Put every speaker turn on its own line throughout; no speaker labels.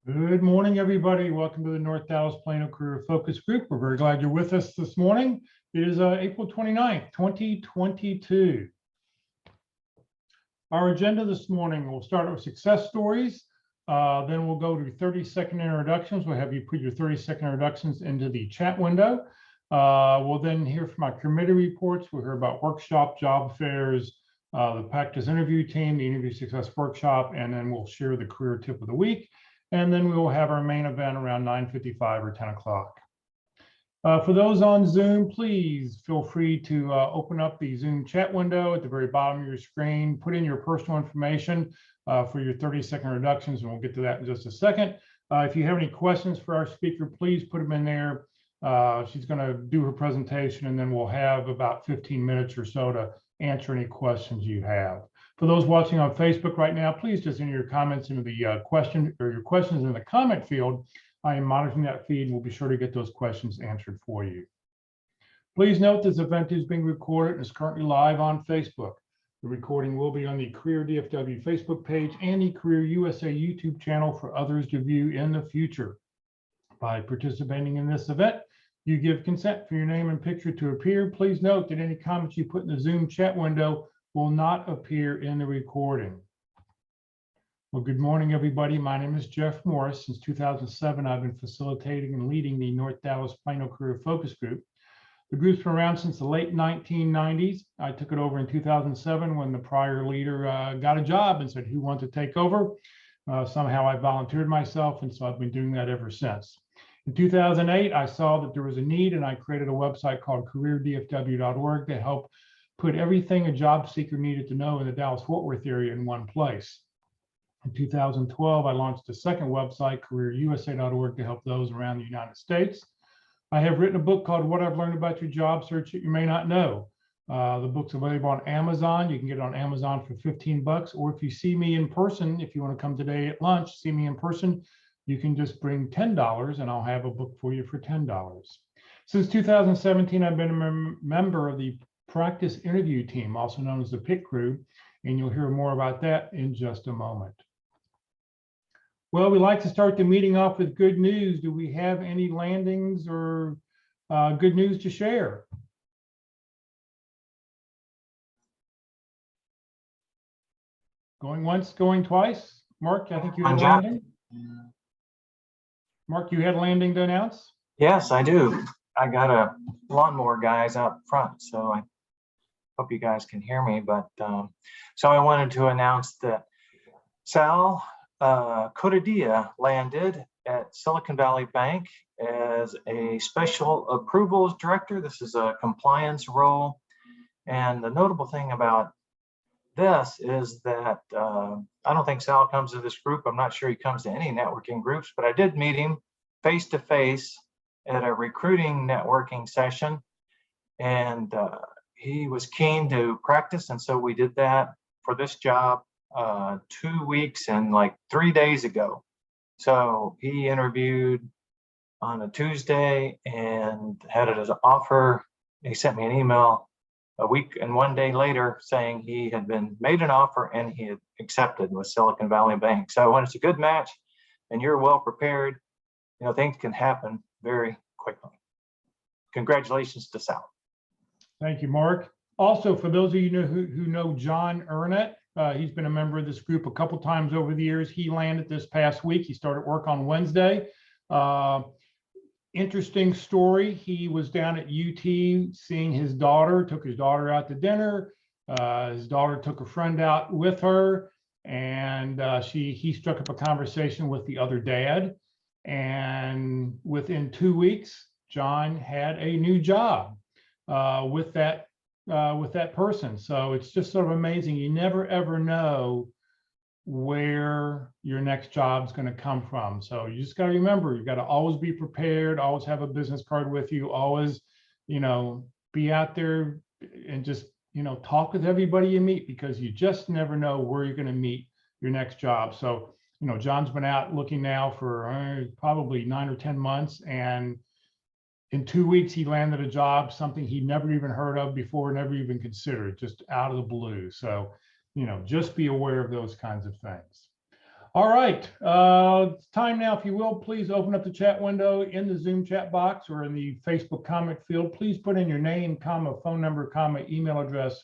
Good morning, everybody. Welcome to the North Dallas Plano Career Focus Group. We're very glad you're with us this morning. It is April 29th, 2022. Our agenda this morning, we'll start with success stories. Then we'll go to 30-second introductions. We'll have you put your 30-second introductions into the chat window. We'll then hear from our committee reports. We'll hear about workshop, job fairs, the practice interview team, the interview success workshop, and then we'll share the career tip of the week. And then we will have our main event around 9:55 or 10 o'clock. For those on Zoom, please feel free to open up the Zoom chat window at the very bottom of your screen, put in your personal information for your 30-second introductions, and we'll get to that in just a second. If you have any questions for our speaker, please put them in there. She's going to do her presentation, and then we'll have about 15 minutes or so to answer any questions you have. For those watching on Facebook right now, please just enter your comments into the question or your questions in the comment field. I am monitoring that feed and we'll be sure to get those questions answered for you. Please note this event is being recorded and is currently live on Facebook. The recording will be on the Career DFW Facebook page and the Career USA YouTube channel for others to view in the future. By participating in this event, you give consent for your name and picture to appear. Please note that any comments you put in the Zoom chat window will not appear in the recording. Well, good morning, everybody. My name is Jeff Morris. Since 2007, I've been facilitating and leading the North Dallas Plano Career Focus Group. The group's been around since the late 1990s. I took it over in 2007 when the prior leader got a job and said, who wants to take over? Somehow I volunteered myself, and so I've been doing that ever since. In 2008, I saw that there was a need, and I created a website called careerdfw.org to help put everything a job seeker needed to know in the Dallas-Fort Worth area in one place. In 2012, I launched a second website, careerusa.org, to help those around the United States. I have written a book called What I've Learned About Your Job Search That You May Not Know. The book's available on Amazon. You can get it on Amazon for 15 bucks, or if you see me in person, if you want to come today at lunch, see me in person, you can just bring $10 and I'll have a book for you for $10. Since 2017, I've been a member of the practice interview team, also known as the PIT crew, and you'll hear more about that in just a moment. Well, we like to start the meeting off with good news. Do we have any landings or good news to share? Going once, going twice. Mark, I think you had a landing. Mark, you had a landing to announce?
Yes, I do. I got a lawnmower guys out front, so I hope you guys can hear me. But so I wanted to announce that Sal Cotadilla landed at Silicon Valley Bank as a special approvals director. This is a compliance role. And the notable thing about this is that I don't think Sal comes to this group. I'm not sure he comes to any networking groups, but I did meet him face-to-face at a recruiting networking session. And he was keen to practice. And so we did that for this job 2 weeks and like 3 days ago. So he interviewed on a Tuesday and had it as an offer. He sent me an email a week and 1 day later saying he had been made an offer and he had accepted with Silicon Valley Bank. So when it's a good match and you're well prepared, you know, things can happen very quickly. Congratulations to Sal.
Thank you, Mark. Also, for those of you who know John Ernett, he's been a member of this group a couple times over the years. He landed this past week. He started work on Wednesday. Interesting story. He was down at UT seeing his daughter, took his daughter out to dinner. His daughter took a friend out with her, and he struck up a conversation with the other dad. And within 2 weeks, John had a new job with that person. So it's just sort of amazing. You never ever know where your next job is going to come from. So you just got to remember, you got to always be prepared, always have a business card with you, always, you know, be out there and just, you know, talk with everybody you meet, because you just never know where you're going to meet your next job. So, you know, John's been out looking now for probably 9 or 10 months, and in 2 weeks, he landed a job, something he'd never even heard of before, never even considered, just out of the blue. So, you know, just be aware of those kinds of things. All right, it's time now. If you will, please open up the chat window in the Zoom chat box or in the Facebook comment field. Please put in your name, comma, phone number, comma, email address,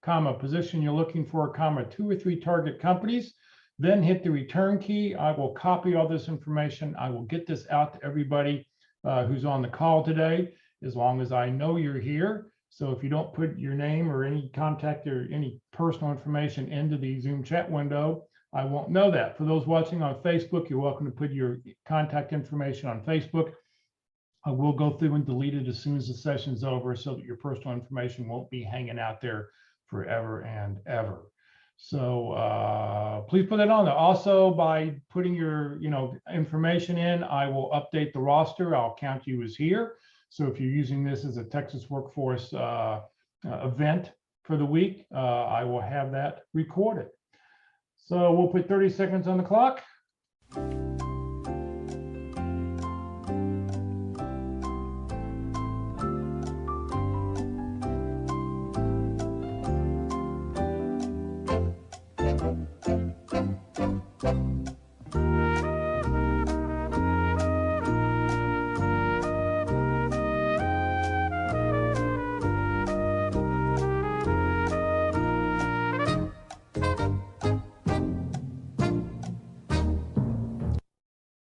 comma, position you're looking for, comma, 2 or 3 target companies. Then hit the return key. I will copy all this information. I will get this out to everybody who's on the call today, as long as I know you're here. So if you don't put your name or any contact or any personal information into the Zoom chat window, I won't know that. For those watching on Facebook, you're welcome to put your contact information on Facebook. I will go through and delete it as soon as the session's over so that your personal information won't be hanging out there forever and ever. So please put it on there. Also, by putting your information in, I will update the roster. I'll count you as here. So if you're using this as a Texas Workforce event for the week, I will have that recorded. So we'll put 30 seconds on the clock.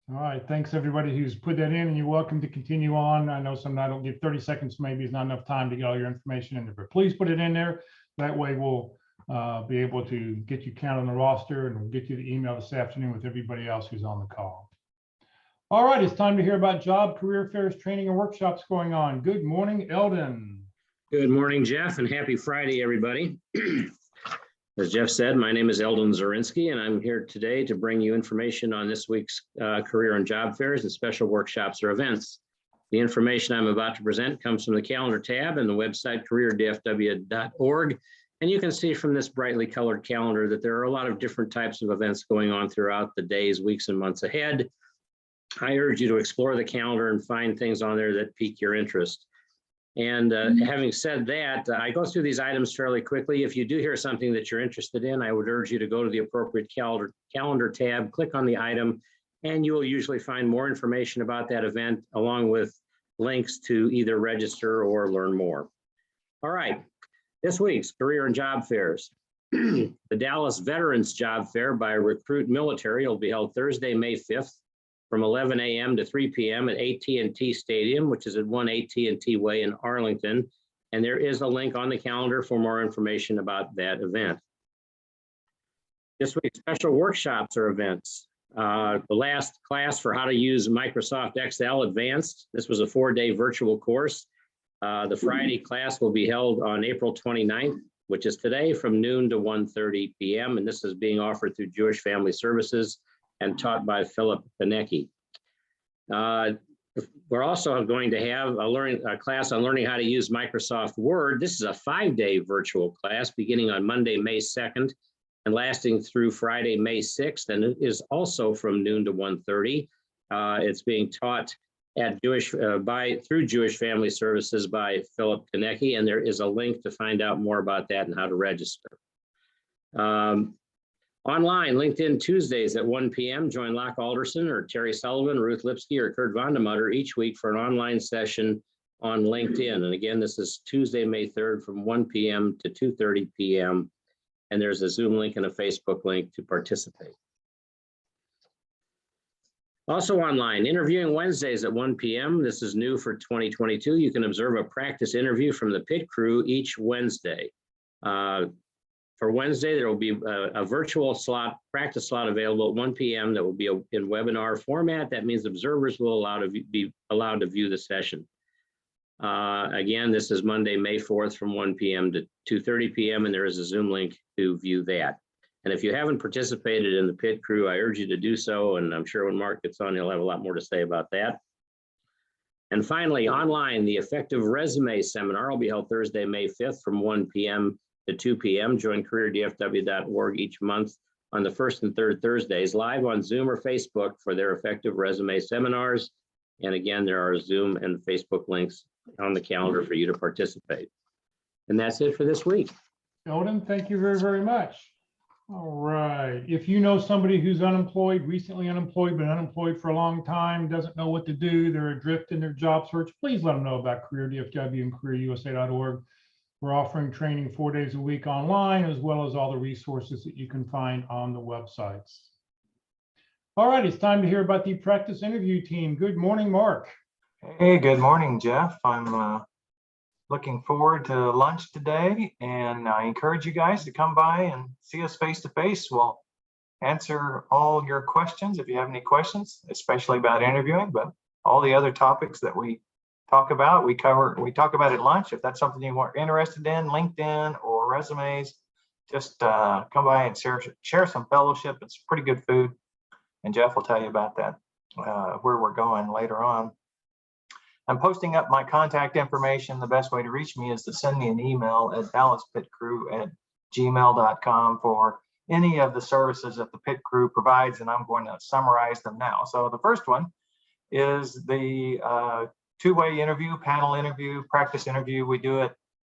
All right, thanks everybody who's put that in, and you're welcome to continue on. I know some I don't give 30 seconds, maybe is not enough time to get all your information in there, but please put it in there. That way we'll be able to get you counted on the roster, and we'll get you the email this afternoon with everybody else who's on the call. All right, it's time to hear about job, career fairs, training, and workshops going on. Good morning, Eldon.
Good morning, Jeff, and happy Friday, everybody. As Jeff said, my name is Eldon Zorinsky, and I'm here today to bring you information on this week's career and job fairs and special workshops or events. The information I'm about to present comes from the calendar tab and the website careerdfw.org. And you can see from this brightly colored calendar that there are a lot of different types of events going on throughout the days, weeks, and months ahead. I urge you to explore the calendar and find things on there that pique your interest. And having said that, I go through these items fairly quickly. If you do hear something that you're interested in, I would urge you to go to the appropriate calendar tab, click on the item, and you will usually find more information about that event, along with links to either register or learn more. All right, this week's career and job fairs. The Dallas Veterans Job Fair by Recruit Military will be held Thursday, May 5th, from 11 a.m. to 3 p.m. at AT&T Stadium, which is at 1 AT&T Way in Arlington. And there is a link on the calendar for more information about that event. This week's special workshops or events. The last class for how to use Microsoft Excel Advanced. This was a 4-day virtual course. The Friday class will be held on April 29th, which is today, from noon to 1:30 p.m. And this is being offered through Jewish Family Services and taught by Philip Konecki. We're also going to have a class on learning how to use Microsoft Word. This is a 5-day virtual class beginning on Monday, May 2nd, and lasting through Friday, May 6th, and it is also from noon to 1:30. It's being taught at through Jewish Family Services by Philip Konecki, and there is a link to find out more about that and how to register. Online, LinkedIn Tuesdays at 1 p.m. Join Locke Alderson or Terry Sullivan, Ruth Lipsky, or Kurt Vondemutter each week for an online session on LinkedIn. And again, this is Tuesday, May 3rd from 1 p.m. to 2:30 p.m. And there's a Zoom link and a Facebook link to participate. Also online, Interviewing Wednesdays at 1 p.m. This is new for 2022. You can observe a practice interview from the pit crew each Wednesday. For Wednesday, there will be a virtual practice slot available at 1 p.m. that will be in webinar format. That means observers will be allowed to view the session. Again, this is Monday, May 4th from 1 p.m. to 2:30 p.m. and there is a Zoom link to view that. And if you haven't participated in the pit crew, I urge you to do so. And I'm sure when Mark gets on, he'll have a lot more to say about that. And finally, online, the Effective Resume Seminar will be held Thursday, May 5th from 1 p.m. to 2 p.m. Join careerdfw.org each month on the first and third Thursdays, live on Zoom or Facebook for their Effective Resume Seminars. And again, there are Zoom and Facebook links on the calendar for you to participate. And that's it for this week.
Eldon, thank you very, very much. All right. If you know somebody who's unemployed, recently unemployed, been unemployed for a long time, doesn't know what to do, they're adrift in their job search, please let them know about Career DFW and careerusa.org. We're offering training 4 days a week online, as well as all the resources that you can find on the websites. All right, it's time to hear about the practice interview team. Good morning, Mark.
Hey, good morning, Jeff. I'm looking forward to lunch today, and I encourage you guys to come by and see us face to face. We'll answer all your questions if you have any questions, especially about interviewing, but all the other topics that we talk about, we talk about at lunch. If that's something you are interested in, LinkedIn or resumes, just come by and share some fellowship. It's pretty good food, and Jeff will tell you about that, where we're going later on. I'm posting up my contact information. The best way to reach me is to send me an email at dallaspitcrew@gmail.com for any of the services that the Pit Crew provides, and I'm going to summarize them now. So the first one is the two-way interview, panel interview, practice interview. We do it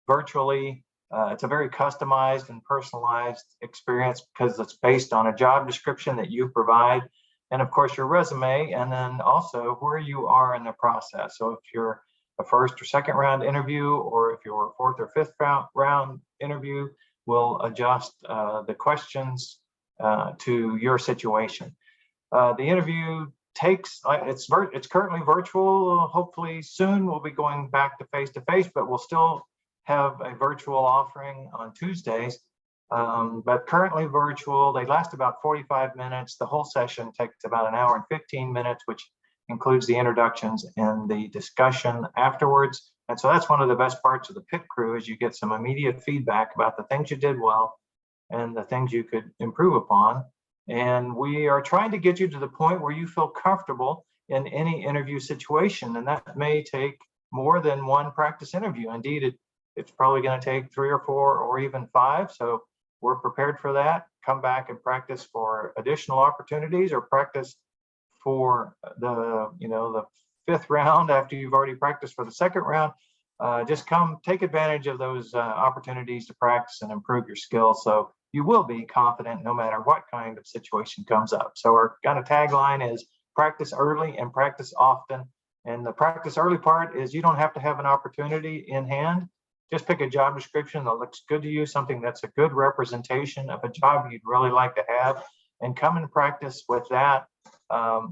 virtually. It's a very customized and personalized experience because it's based on a job description that you provide, and of course your resume, and then also where you are in the process. So if you're a first or second round interview, or if you're a fourth or fifth round interview, we'll adjust the questions to your situation. The interview takes, it's currently virtual. Hopefully soon we'll be going back to face, but we'll still have a virtual offering on Tuesdays. But currently virtual. They last about 45 minutes. The whole session takes about an hour and 15 minutes, which includes the introductions and the discussion afterwards. And so that's one of the best parts of the Pit Crew, is you get some immediate feedback about the things you did well and the things you could improve upon. And we are trying to get you to the point where you feel comfortable in any interview situation. And that may take more than one practice interview. Indeed, it's probably going to take 3 or 4 or even 5. So we're prepared for that. Come back and practice for additional opportunities, or practice for the 5th round after you've already practiced for the 2nd round. Just come take advantage of those opportunities to practice and improve your skills, so you will be confident no matter what kind of situation comes up. So our kind of tagline is practice early and practice often. And the practice early part is you don't have to have an opportunity in hand. Just pick a job description that looks good to you, something that's a good representation of a job you'd really like to have, and come and practice with that.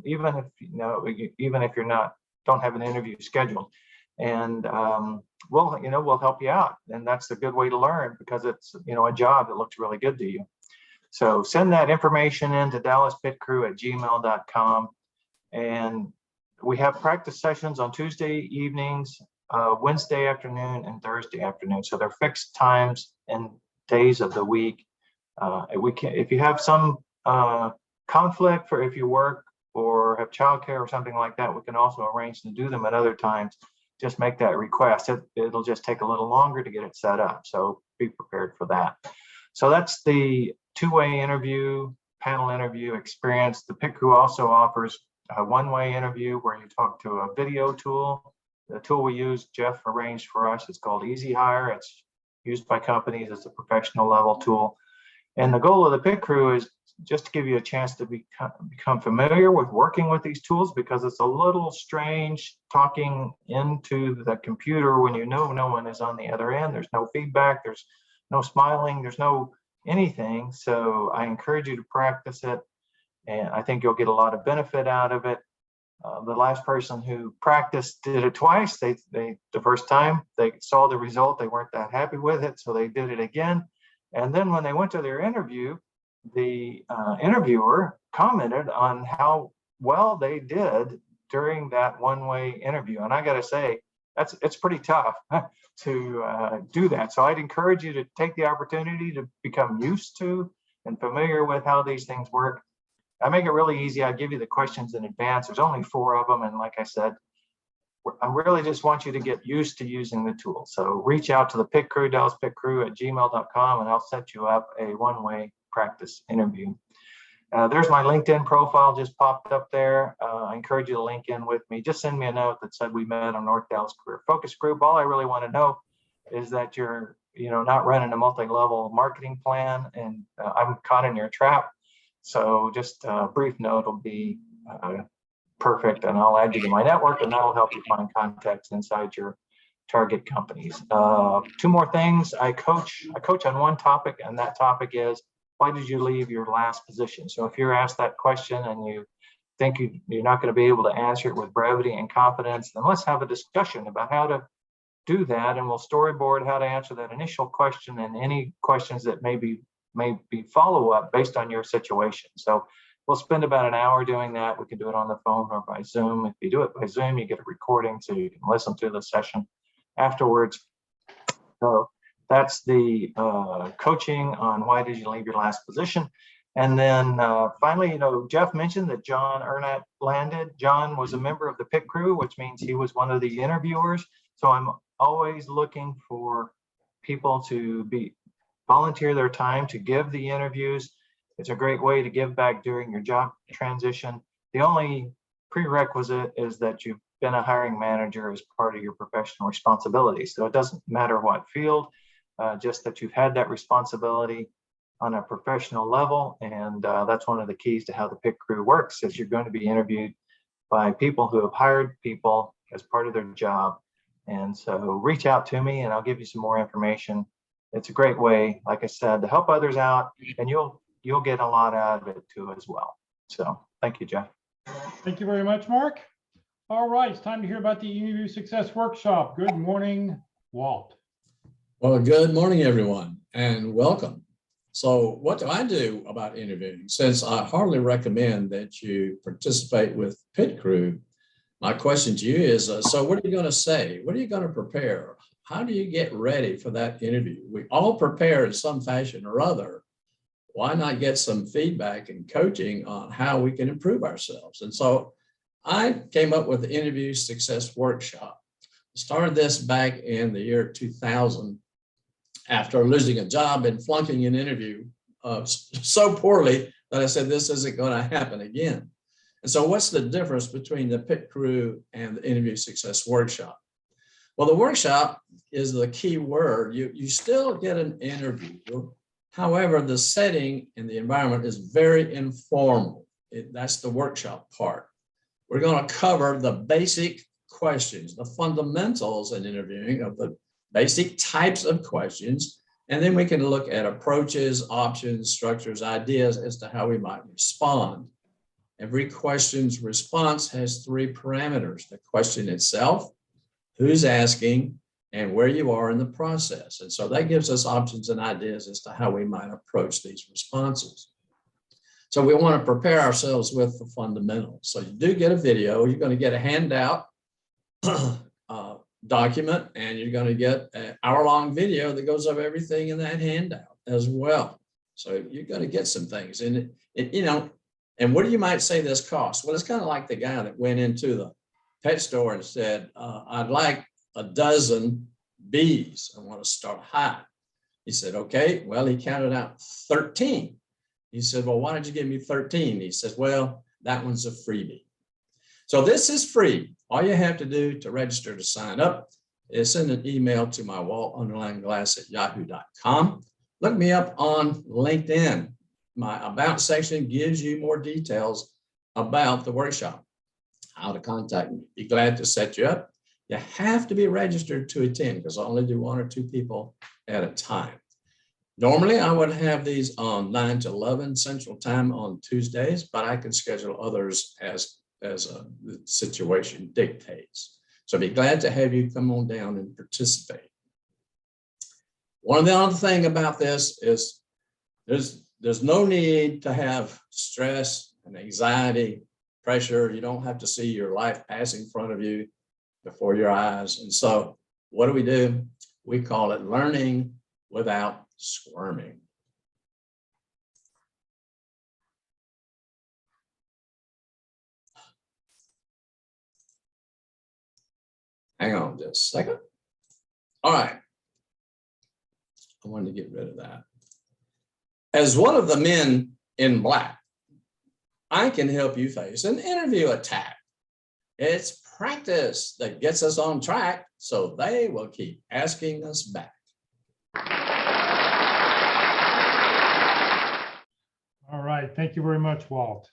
Even if you're don't have an interview scheduled, and we'll help you out. And that's a good way to learn, because it's a job that looks really good to you. So send that information in to dallaspitcrew@gmail.com, and we have practice sessions on Tuesday evenings, Wednesday afternoon, and Thursday afternoon. So they're fixed times and days of the week. If you have some conflict, for if you work or have childcare or something like that, we can also arrange to do them at other times. Just make that request. It'll just take a little longer to get it set up. So be prepared for that. So that's the two-way interview, panel interview experience. The Pit Crew also offers a one-way interview where you talk to a video tool. The tool we use, Jeff arranged for us, it's called Easy Hire. It's used by companies as a professional level tool. And the goal of the Pit Crew is just to give you a chance to become familiar with working with these tools, because it's a little strange talking into the computer when no one is on the other end. There's no feedback, there's no smiling, there's no anything. So I encourage you to practice it, and I think you'll get a lot of benefit out of it. The last person who practiced did it twice. The first time they saw the result, they weren't that happy with it, so they did it again. And then when they went to their interview, the interviewer commented on how well they did during that one-way interview. And I got to say, it's pretty tough to do that. So I'd encourage you to take the opportunity to become used to and familiar with how these things work. I make it really easy. I give you the questions in advance. There's only 4 of them. And like I said, I really just want you to get used to using the tool. So reach out to the Pit Crew, dallaspitcrew@gmail.com, and I'll set you up a one-way practice interview. There's my LinkedIn profile just popped up there. I encourage you to link in with me. Just send me a note that said we met on North Dallas Career Focus Group. All I really want to know is that you're not running a multi-level marketing plan, and I'm caught in your trap. So just a brief note will be perfect, and I'll add you to my network, and that'll help you find contacts inside your target companies. Two more things. I coach on one topic, and that topic is, why did you leave your last position? So if you're asked that question and you think you're not going to be able to answer it with brevity and confidence, then let's have a discussion about how to do that, and we'll storyboard how to answer that initial question and any questions that may be follow-up based on your situation. So we'll spend about an hour doing that. We can do it on the phone or by Zoom. If you do it by Zoom, you get a recording so you can listen to the session afterwards. So that's the coaching on why did you leave your last position. And then finally, Jeff mentioned that John Ernat landed. John was a member of the pit crew, which means he was one of the interviewers. So I'm always looking for people to volunteer their time to give the interviews. It's a great way to give back during your job transition. The only prerequisite is that you've been a hiring manager as part of your professional responsibility. So it doesn't matter what field, just that you've had that responsibility on a professional level. And that's one of the keys to how the pit crew works, is you're going to be interviewed by people who have hired people as part of their job. And so reach out to me and I'll give you some more information. It's a great way, like I said, to help others out, and you'll get a lot out of it too as well. So thank you, Jeff.
Thank you very much, Mark. All right, it's time to hear about the Interview Success Workshop. Good morning, Walt.
Well, good morning, everyone, and welcome. So what do I do about interviewing? Since I hardly recommend that you participate with pit crew, my question to you is, so what are you going to say? What are you going to prepare? How do you get ready for that interview? We all prepare in some fashion or other. Why not get some feedback and coaching on how we can improve ourselves? And so I came up with the Interview Success Workshop. I started this back in the year 2000 after losing a job and flunking an interview so poorly that I said, this isn't going to happen again. And so what's the difference between the pit crew and the Interview Success Workshop? Well, the workshop is the key word. You still get an interview. However, the setting and the environment is very informal. That's the workshop part. We're going to cover the basic questions, the fundamentals in interviewing of the basic types of questions, and then we can look at approaches, options, structures, ideas as to how we might respond. Every question's response has three parameters: the question itself, who's asking, and where you are in the process. And so that gives us options and ideas as to how we might approach these responses. So we want to prepare ourselves with the fundamentals. So you do get a video, you're going to get a handout document, and you're going to get an hour-long video that goes over everything in that handout as well. So you're going to get some things. And and what do you might say this costs? Well, it's kind of like the guy that went into the pet store and said, I'd like a dozen bees. I want to start high. He said, okay. Well, he counted out 13. He said, well, why don't you give me 13? He says, well, that one's a freebie. So this is free. All you have to do to register to sign up is send an email to my walt_glass@yahoo.com. Look me up on LinkedIn. My About section gives you more details about the workshop, how to contact me. Be glad to set you up. You have to be registered to attend because I only do 1 or 2 people at a time. Normally, I would have these on 9 to 11 Central Time on Tuesdays, but I can schedule others as the situation dictates. So be glad to have you come on down and participate. One of the other thing about this is there's no need to have stress and anxiety, pressure. You don't have to see your life pass in front of you before your eyes. And so what do? We call it learning without squirming. Hang on just a second. All right. I wanted to get rid of that. As one of the men in black, I can help you face an interview attack. It's practice that gets us on track, so they will keep asking us back.
All right, thank you very much, Walt.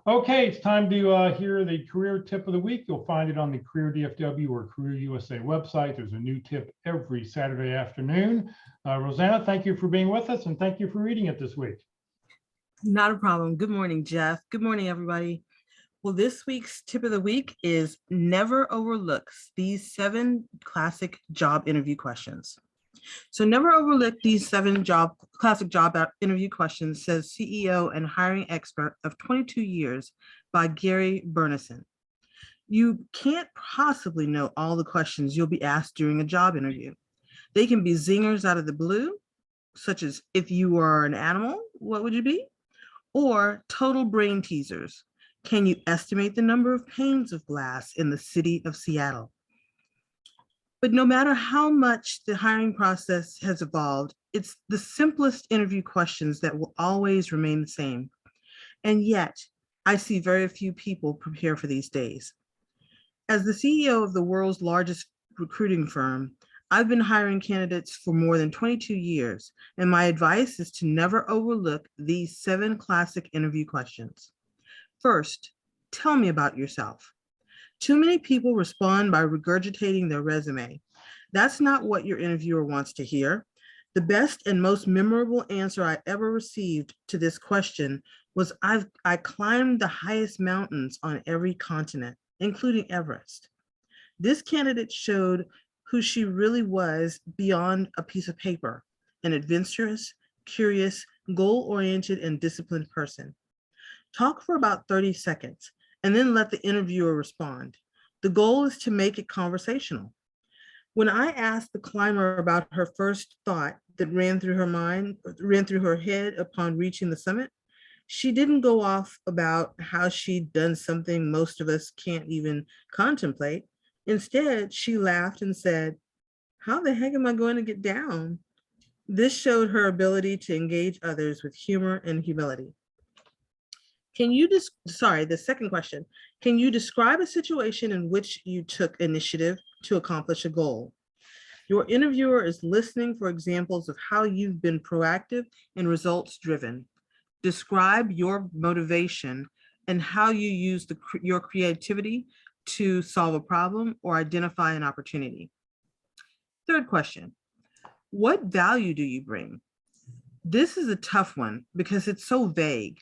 Okay, it's time to hear the career tip of the week. You'll find it on the Career DFW or Career USA website. There's a new tip every Saturday afternoon. Rosanna, thank you for being with us and thank you for reading it this week.
Not a problem. Good morning, Jeff. Good morning, everybody. Well, this week's tip of the week is never overlook these 7 classic job interview questions. So never overlook these 7 classic job interview questions, says CEO and hiring expert of 22 years by Gary Burnison. You can't possibly know all the questions you'll be asked during a job interview. They can be zingers out of the blue, such as if you were an animal, what would you be? Or total brain teasers. Can you estimate the number of panes of glass in the city of Seattle? But no matter how much the hiring process has evolved, it's the simplest interview questions that will always remain the same. And yet, I see very few people prepare for these days. As the CEO of the world's largest recruiting firm, I've been hiring candidates for more than 22 years, and my advice is to never overlook these 7 classic interview questions. First, tell me about yourself. Too many people respond by regurgitating their resume. That's not what your interviewer wants to hear. The best and most memorable answer I ever received to this question was, I climbed the highest mountains on every continent, including Everest. This candidate showed who she really was beyond a piece of paper, an adventurous, curious, goal-oriented, and disciplined person. Talk for about 30 seconds and then let the interviewer respond. The goal is to make it conversational. When I asked the climber about her first thought that ran through her head upon reaching the summit, she didn't go off about how she'd done something most of us can't even contemplate. Instead, she laughed and said, "How the heck am I going to get down?" This showed her ability to engage others with humor and humility. The second question, can you describe a situation in which you took initiative to accomplish a goal? Your interviewer is listening for examples of how you've been proactive and results driven. Describe your motivation and how you use your creativity to solve a problem or identify an opportunity. Third question, what value do you bring? This is a tough one because it's so vague.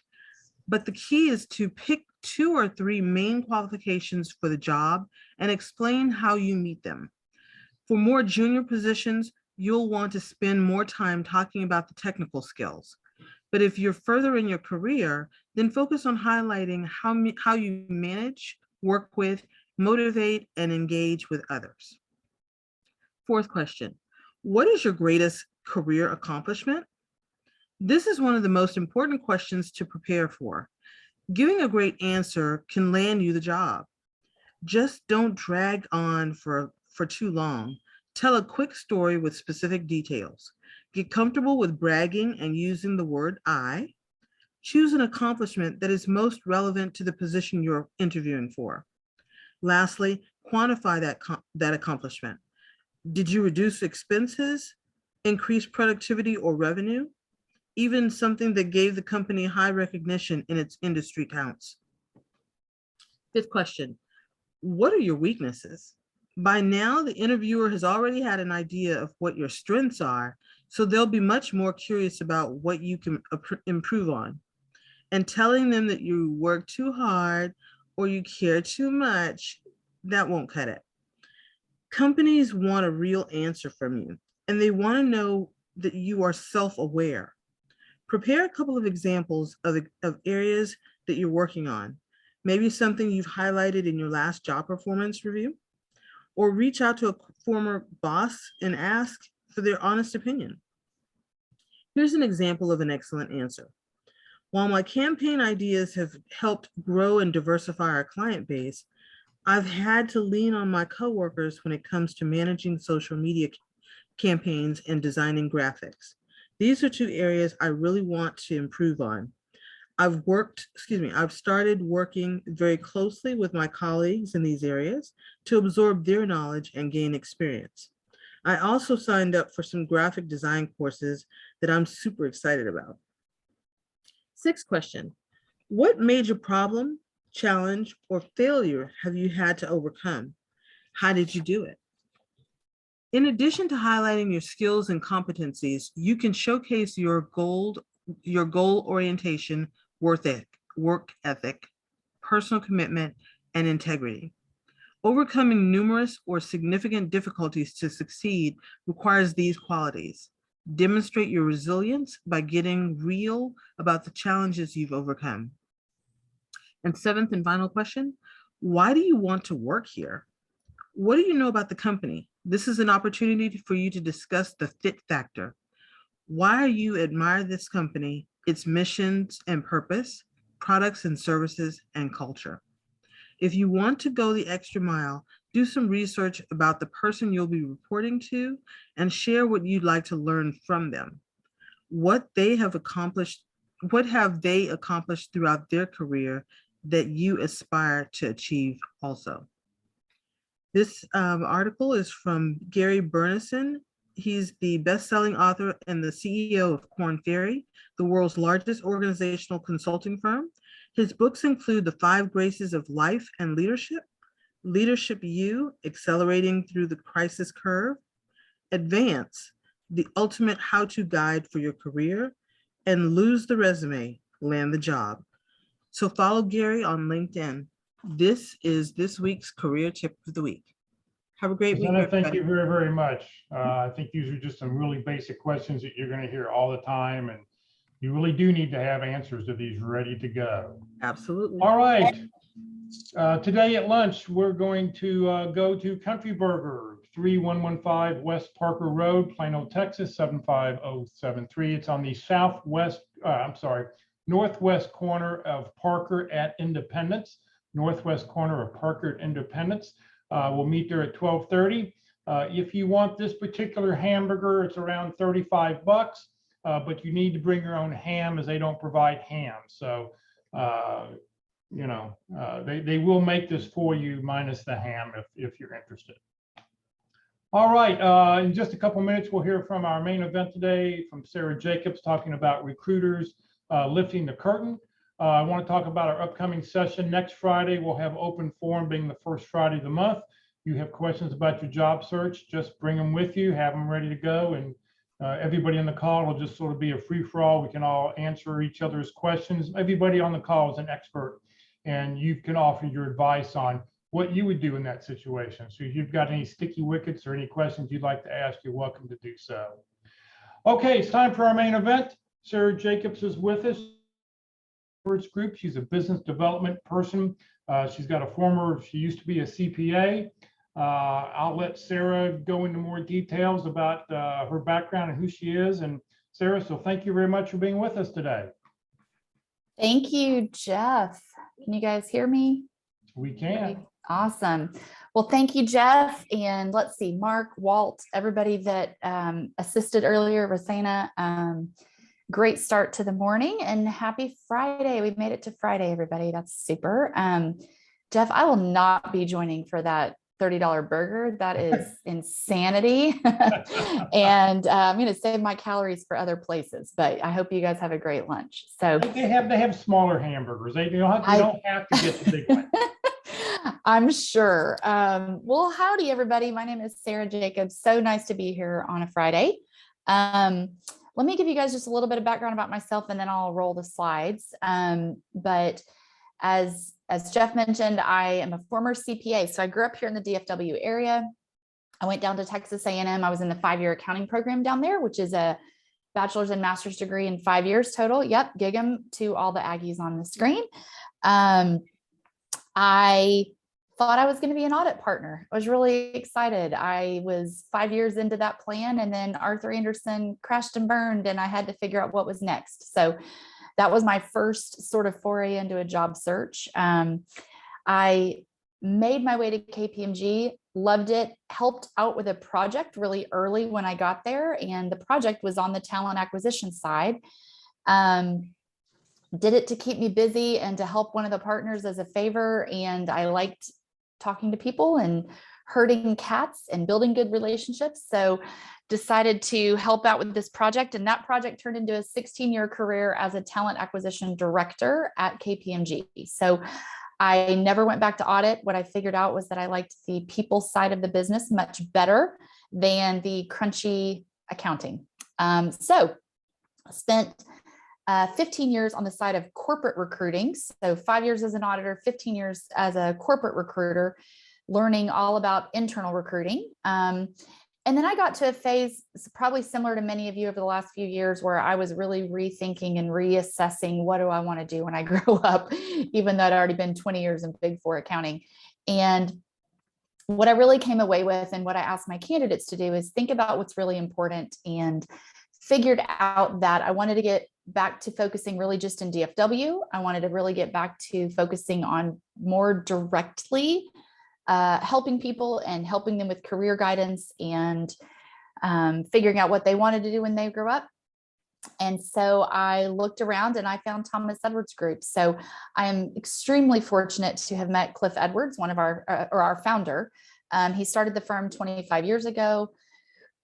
But the key is to pick 2 or 3 main qualifications for the job and explain how you meet them. For more junior positions, you'll want to spend more time talking about the technical skills. But if you're further in your career, then focus on highlighting how you manage, work with, motivate, and engage with others. Fourth question, what is your greatest career accomplishment? This is one of the most important questions to prepare for. Giving a great answer can land you the job. Just don't drag on for too long. Tell a quick story with specific details. Get comfortable with bragging and using the word I. Choose an accomplishment that is most relevant to the position you're interviewing for. Lastly, quantify that accomplishment. Did you reduce expenses, increase productivity or revenue? Even something that gave the company high recognition in its industry counts. Fifth question, what are your weaknesses? By now, the interviewer has already had an idea of what your strengths are, so they'll be much more curious about what you can improve on. And telling them that you work too hard or you care too much, that won't cut it. Companies want a real answer from you, and they want to know that you are self-aware. Prepare a couple of examples of areas that you're working on. Maybe something you've highlighted in your last job performance review, or reach out to a former boss and ask for their honest opinion. Here's an example of an excellent answer. While my campaign ideas have helped grow and diversify our client base, I've had to lean on my coworkers when it comes to managing social media campaigns and designing graphics. These are 2 areas I really want to improve on. I've started working very closely with my colleagues in these areas to absorb their knowledge and gain experience. I also signed up for some graphic design courses that I'm super excited about. Sixth question, what major problem, challenge, or failure have you had to overcome? How did you do it? In addition to highlighting your skills and competencies, you can showcase your goal orientation, work ethic, personal commitment, and integrity. Overcoming numerous or significant difficulties to succeed requires these qualities. Demonstrate your resilience by getting real about the challenges you've overcome. And seventh and final question, why do you want to work here? What do you know about the company? This is an opportunity for you to discuss the fit factor. Why you admire this company, its missions and purpose, products and services, and culture. If you want to go the extra mile, do some research about the person you'll be reporting to and share what you'd like to learn from them. What have they accomplished throughout their career that you aspire to achieve also? This article is from Gary Burnison. He's the best-selling author and the CEO of Korn Ferry, the world's largest organizational consulting firm. His books include The 5 Graces of Life and Leadership, Leadership U, Accelerating Through the Crisis Curve, Advance, the ultimate how-to guide for your career, and Lose the Resume, Land the Job. So follow Gary on LinkedIn. This is this week's career tip of the week. Have a great week,
Susanna, thank
everybody.
you very, very much. I think these are just some really basic questions that you're going to hear all the time, and you really do need to have answers to these ready to go.
Absolutely.
All right. Today at lunch, we're going to go to Country Burger, 3115 West Parker Road, Plano, Texas, 75073. It's on the northwest corner of Parker at Independence, northwest corner of Parker at Independence. We'll meet there at 12:30. If you want this particular hamburger, it's around $35, but you need to bring your own ham as they don't provide ham. So, they will make this for you minus the ham if you're interested. All right, in just a couple minutes, we'll hear from our main event today from Sarah Jacobs talking about recruiters lifting the curtain. I want to talk about our upcoming session next Friday. We'll have open forum being the first Friday of the month. You have questions about your job search, just bring them with you, have them ready to go. And everybody on the call will just sort of be a free-for-all. We can all answer each other's questions. Everybody on the call is an expert, and you can offer your advice on what you would do in that situation. So if you've got any sticky wickets or any questions you'd like to ask, you're welcome to do so. Okay, it's time for our main event. Sarah Jacobs is with us. Group. She's a business development person. She used to be a CPA. I'll let Sarah go into more details about her background and who she is. And Sarah, so thank you very much for being with us today.
Thank you, Jeff. Can you guys hear me?
We can.
Awesome. Well, thank you, Jeff. And let's see, Mark, Walt, everybody that assisted earlier, Rosanna. Great start to the morning and happy Friday. We made it to Friday, everybody. That's super. Jeff, I will not be joining for that $30 burger. That is insanity. And I'm going to save my calories for other places, but I hope you guys have a great lunch. So
they have smaller hamburgers. They don't have to get the big one.
I'm sure. Well, howdy, everybody. My name is Sarah Jacobs. So nice to be here on a Friday. Let me give you guys just a little bit of background about myself, and then I'll roll the slides. But as Jeff mentioned, I am a former CPA. So I grew up here in the DFW area. I went down to Texas A&M. I was in the 5-year accounting program down there, which is a bachelor's and master's degree in 5 years total. Yep, gig 'em to all the Aggies on the screen. I thought I was going to be an audit partner. I was really excited. I was 5 years into that plan, and then Arthur Anderson crashed and burned, and I had to figure out what was next. So that was my first sort of foray into a job search. I made my way to KPMG, loved it, helped out with a project really early when I got there, and the project was on the talent acquisition side. Did it to keep me busy and to help one of the partners as a favor, and I liked talking to people and herding cats and building good relationships. So decided to help out with this project, and that project turned into a 16-year career as a talent acquisition director at KPMG. So I never went back to audit. What I figured out was that I liked the people side of the business much better than the crunchy accounting. So I spent 15 years on the side of corporate recruiting. So 5 years as an auditor, 15 years as a corporate recruiter, learning all about internal recruiting. And then I got to a phase probably similar to many of you over the last few years where I was really rethinking and reassessing, what do I want to do when I grow up, even though I'd already been 20 years in Big Four accounting. And what I really came away with, and what I asked my candidates to do, is think about what's really important, and figured out that I wanted to get back to focusing really just in DFW. I wanted to really get back to focusing on more directly helping people and helping them with career guidance and figuring out what they wanted to do when they grew up. And so I looked around and I found Thomas Edwards Group. So I am extremely fortunate to have met Cliff Edwards, one of our founder. He started the firm 25 years ago.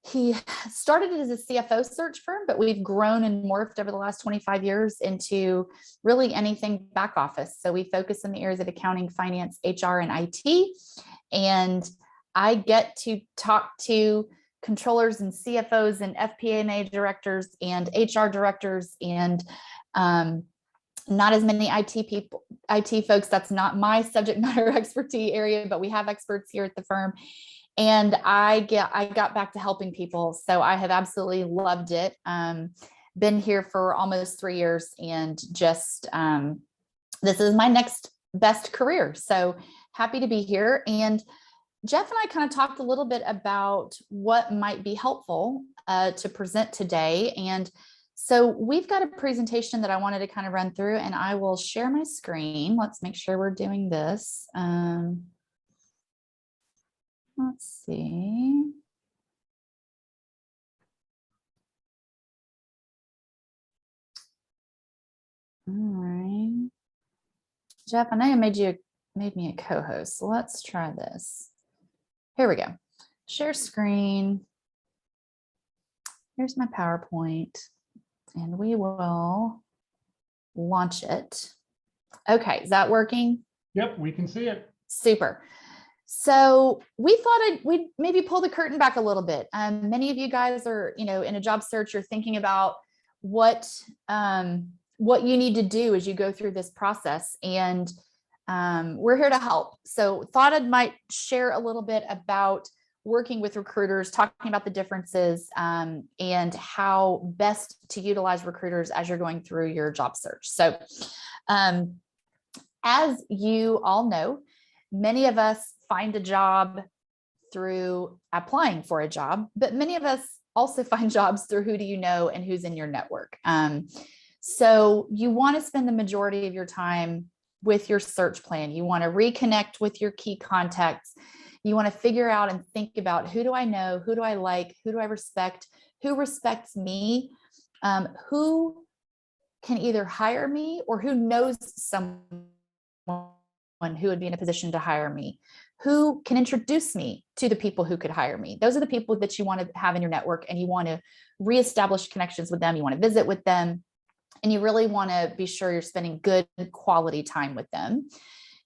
He started it as a CFO search firm, but we've grown and morphed over the last 25 years into really anything back office. So we focus in the areas of accounting, finance, HR, and IT. And I get to talk to controllers and CFOs and FP&A directors and HR directors and not as many IT folks. That's not my subject matter expertise area, but we have experts here at the firm. And I got back to helping people. So I have absolutely loved it. Been here for almost 3 years, and just this is my next best career. So happy to be here. And Jeff and I kind of talked a little bit about what might be helpful to present today. And so we've got a presentation that I wanted to kind of run through, and I will share my screen. Let's make sure we're doing this. Let's see. All right. Jeff, I know you made me a co-host. So let's try this. Here we go. Share screen. Here's my PowerPoint, and we will launch it. Okay, is that working?
Yep, we can see it.
Super. So we thought we'd maybe pull the curtain back a little bit. Many of you guys are, in a job search, you're thinking about what you need to do as you go through this process. And we're here to help. So thought I might share a little bit about working with recruiters, talking about the differences and how best to utilize recruiters as you're going through your job search. So as you all know, many of us find a job through applying for a job, but many of us also find jobs through who do you know and who's in your network. So you want to spend the majority of your time with your search plan. You want to reconnect with your key contacts. You want to figure out and think about, who do I know? Who do I like? Who do I respect? Who respects me? Who can either hire me, or who knows someone who would be in a position to hire me? Who can introduce me to the people who could hire me? Those are the people that you want to have in your network, and you want to reestablish connections with them. You want to visit with them, and you really want to be sure you're spending good quality time with them.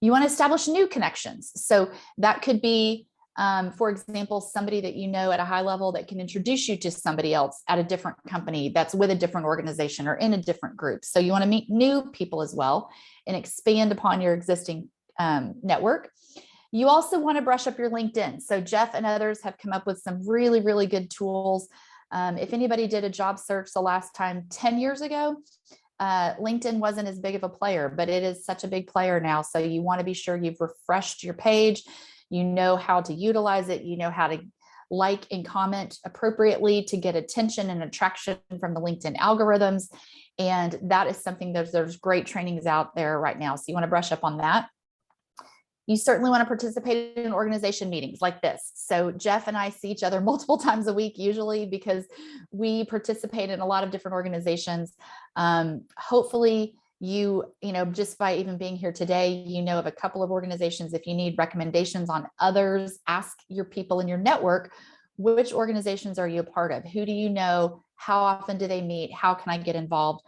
You want to establish new connections. So that could be, for example, somebody that you know at a high level that can introduce you to somebody else at a different company that's with a different organization or in a different group. So you want to meet new people as well and expand upon your existing network. You also want to brush up your LinkedIn. So Jeff and others have come up with some really, really good tools. If anybody did a job search the last time 10 years ago, LinkedIn wasn't as big of a player, but it is such a big player now. So you want to be sure you've refreshed your page. You know how to utilize it. You know how to like and comment appropriately to get attention and attraction from the LinkedIn algorithms. And that is something there's great trainings out there right now. So you want to brush up on that. You certainly want to participate in organization meetings like this. So Jeff and I see each other multiple times a week, usually, because we participate in a lot of different organizations. Hopefully just by even being here today, of a couple of organizations. If you need recommendations on others, ask your people in your network which organizations are you a part of? Who do you know? How often do they meet? How can I get involved?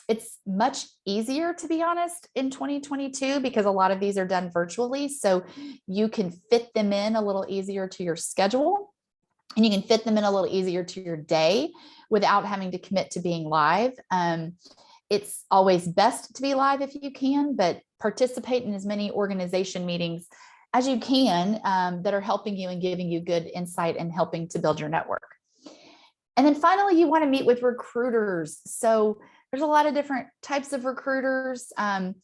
It's much easier, to be honest, in 2022 because a lot of these are done virtually. So you can fit them in a little easier to your schedule, and you can fit them in a little easier to your day without having to commit to being live. It's always best to be live if you can, but participate in as many organization meetings as you can that are helping you and giving you good insight and helping to build your network. And then finally, you want to meet with recruiters. So there's a lot of different types of recruiters. I'm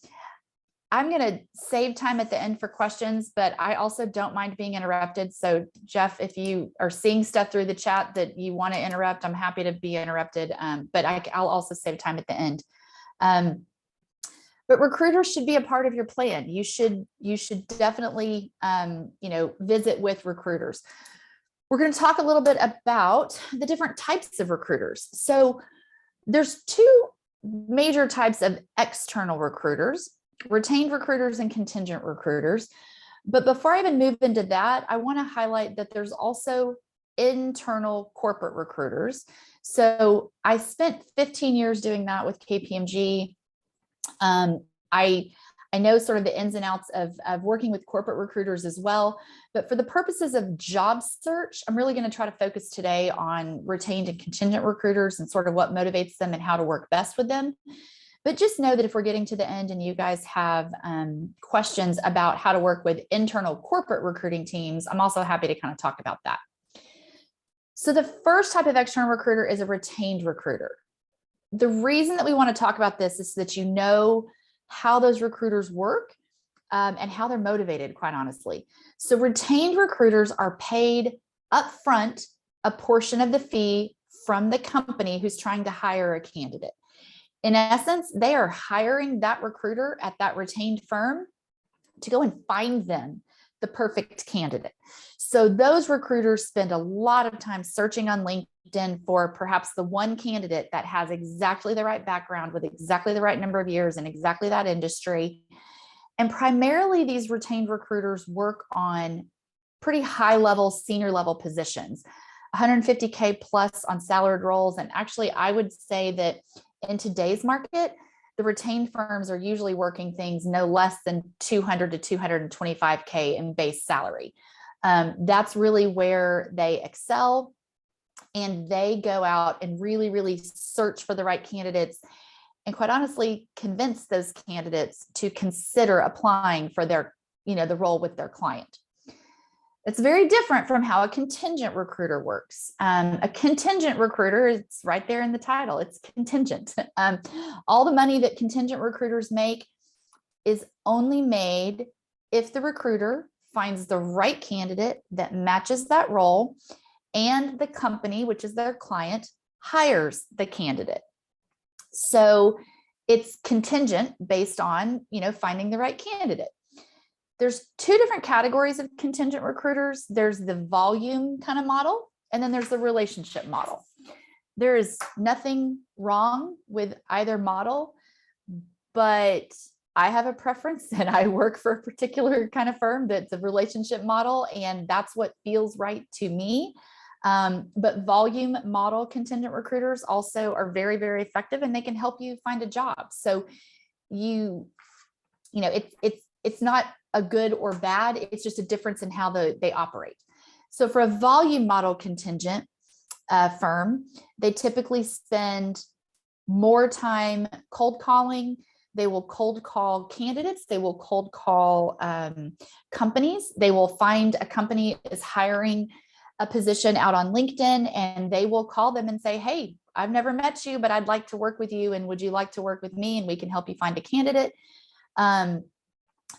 going to save time at the end for questions, but I also don't mind being interrupted. So Jeff, if you are seeing stuff through the chat that you want to interrupt, I'm happy to be interrupted, but I'll also save time at the end. But recruiters should be a part of your plan. You should definitely, visit with recruiters. We're going to talk a little bit about the different types of recruiters. So there's two major types of external recruiters: retained recruiters and contingent recruiters. But before I even move into that, I want to highlight that there's also internal corporate recruiters. So I spent 15 years doing that with KPMG. I know sort of the ins and outs of working with corporate recruiters as well, but for the purposes of job search, I'm really going to try to focus today on retained and contingent recruiters and sort of what motivates them and how to work best with them. But just know that if we're getting to the end and you guys have questions about how to work with internal corporate recruiting teams, I'm also happy to kind of talk about that. So the first type of external recruiter is a retained recruiter. The reason that we want to talk about this is so that you know how those recruiters work and how they're motivated, quite honestly. So retained recruiters are paid upfront a portion of the fee from the company who's trying to hire a candidate. In essence, they are hiring that recruiter at that retained firm to go and find them the perfect candidate. So those recruiters spend a lot of time searching on LinkedIn for perhaps the one candidate that has exactly the right background with exactly the right number of years in exactly that industry. And primarily these retained recruiters work on pretty high level, senior level positions, 150K plus on salaried roles. And actually, I would say that in today's market, the retained firms are usually working things no less than 200 to 225K in base salary. That's really where they excel, and they go out and really, really search for the right candidates and, quite honestly, convince those candidates to consider applying for their, the role with their client. It's very different from how a contingent recruiter works. A contingent recruiter, it's right there in the title, it's contingent. All the money that contingent recruiters make is only made if the recruiter finds the right candidate that matches that role and the company, which is their client, hires the candidate. So it's contingent based on, finding the right candidate. There's two different categories of contingent recruiters. There's the volume kind of model, and then there's the relationship model. There is nothing wrong with either model, but I have a preference and I work for a particular kind of firm that's a relationship model, and that's what feels right to me. But volume model contingent recruiters also are very, very effective, and they can help you find a job. So it's not a good or bad, it's just a difference in how they operate. So for a volume model contingent firm, they typically spend more time cold calling. They will cold call candidates. They will cold call companies. They will find a company is hiring a position out on LinkedIn, and they will call them and say, hey, I've never met you, but I'd like to work with you. And would you like to work with me? And we can help you find a candidate.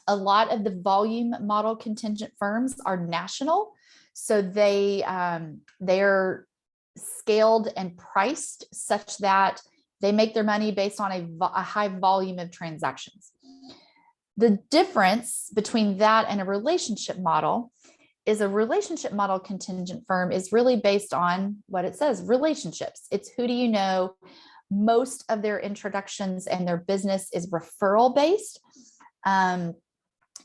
A lot of the volume model contingent firms are national. So they're scaled and priced such that they make their money based on a high volume of transactions. The difference between that and a relationship model is a relationship model contingent firm is really based on what it says, relationships. It's who do you know? Most of their introductions and their business is referral based.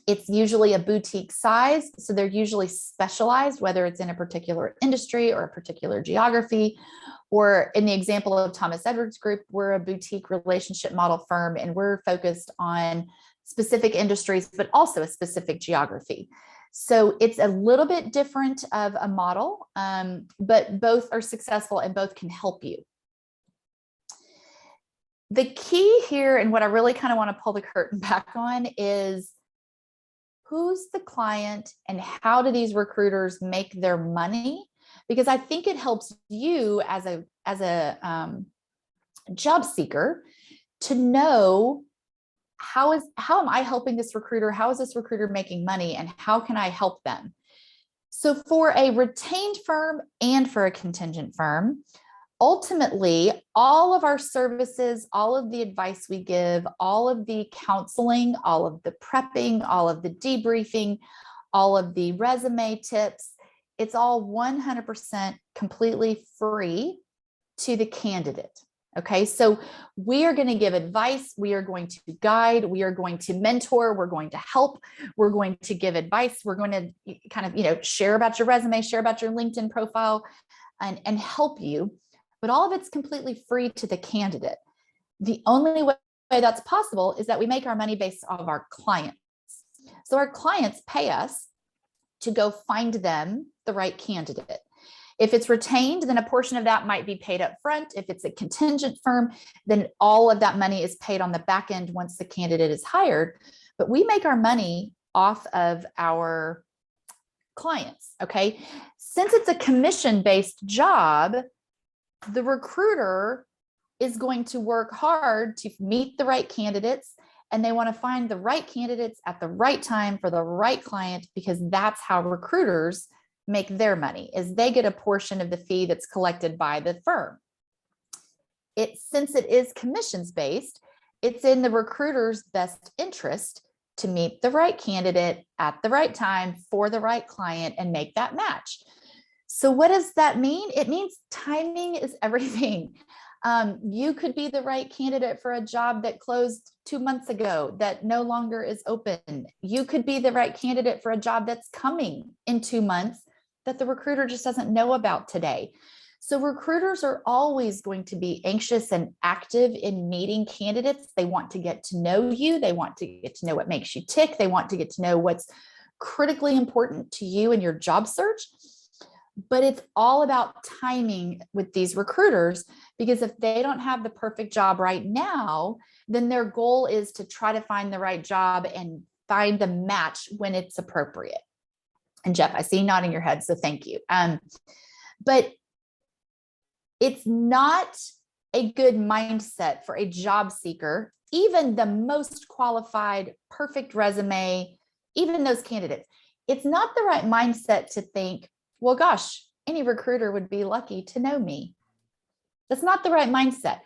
It's usually a boutique size, so they're usually specialized, whether it's in a particular industry or a particular geography, or in the example of Thomas Edwards Group, we're a boutique relationship model firm, and we're focused on specific industries, but also a specific geography. So it's a little bit different of a model, but both are successful and both can help you. The key here, and what I really kind of want to pull the curtain back on, is who's the client and how do these recruiters make their money? Because I think it helps you as a job seeker to know how am I helping this recruiter? How is this recruiter making money, and how can I help them? So for a retained firm and for a contingent firm, ultimately, all of our services, all of the advice we give, all of the counseling, all of the prepping, all of the debriefing, all of the resume tips, it's all 100% completely free to the candidate. Okay, so we are going to give advice, we are going to guide, we are going to mentor, we're going to help, we're going to give advice, we're going to kind of, share about your resume, share about your LinkedIn profile, and help you. But all of it's completely free to the candidate. The only way that's possible is that we make our money based off of our clients. So our clients pay us to go find them the right candidate. If it's retained, then a portion of that might be paid up front. If it's a contingent firm, then all of that money is paid on the back end once the candidate is hired. But we make our money off of our clients, okay? Since it's a commission-based job, the recruiter is going to work hard to meet the right candidates, and they want to find the right candidates at the right time for the right client, because that's how recruiters make their money, is they get a portion of the fee that's collected by the firm. Since it is commissions based, it's in the recruiter's best interest to meet the right candidate at the right time for the right client and make that match. So what does that mean? It means timing is everything. You could be the right candidate for a job that closed 2 months ago that no longer is open. You could be the right candidate for a job that's coming in 2 months that the recruiter just doesn't know about today. So recruiters are always going to be anxious and active in meeting candidates. They want to get to know you. They want to get to know what makes you tick. They want to get to know what's critically important to you in your job search. But it's all about timing with these recruiters, because if they don't have the perfect job right now, then their goal is to try to find the right job and find the match when it's appropriate. And Jeff, I see you nodding your head, so thank you. But it's not a good mindset for a job seeker, even the most qualified, perfect resume, even those candidates. It's not the right mindset to think, well, gosh, any recruiter would be lucky to know me. That's not the right mindset,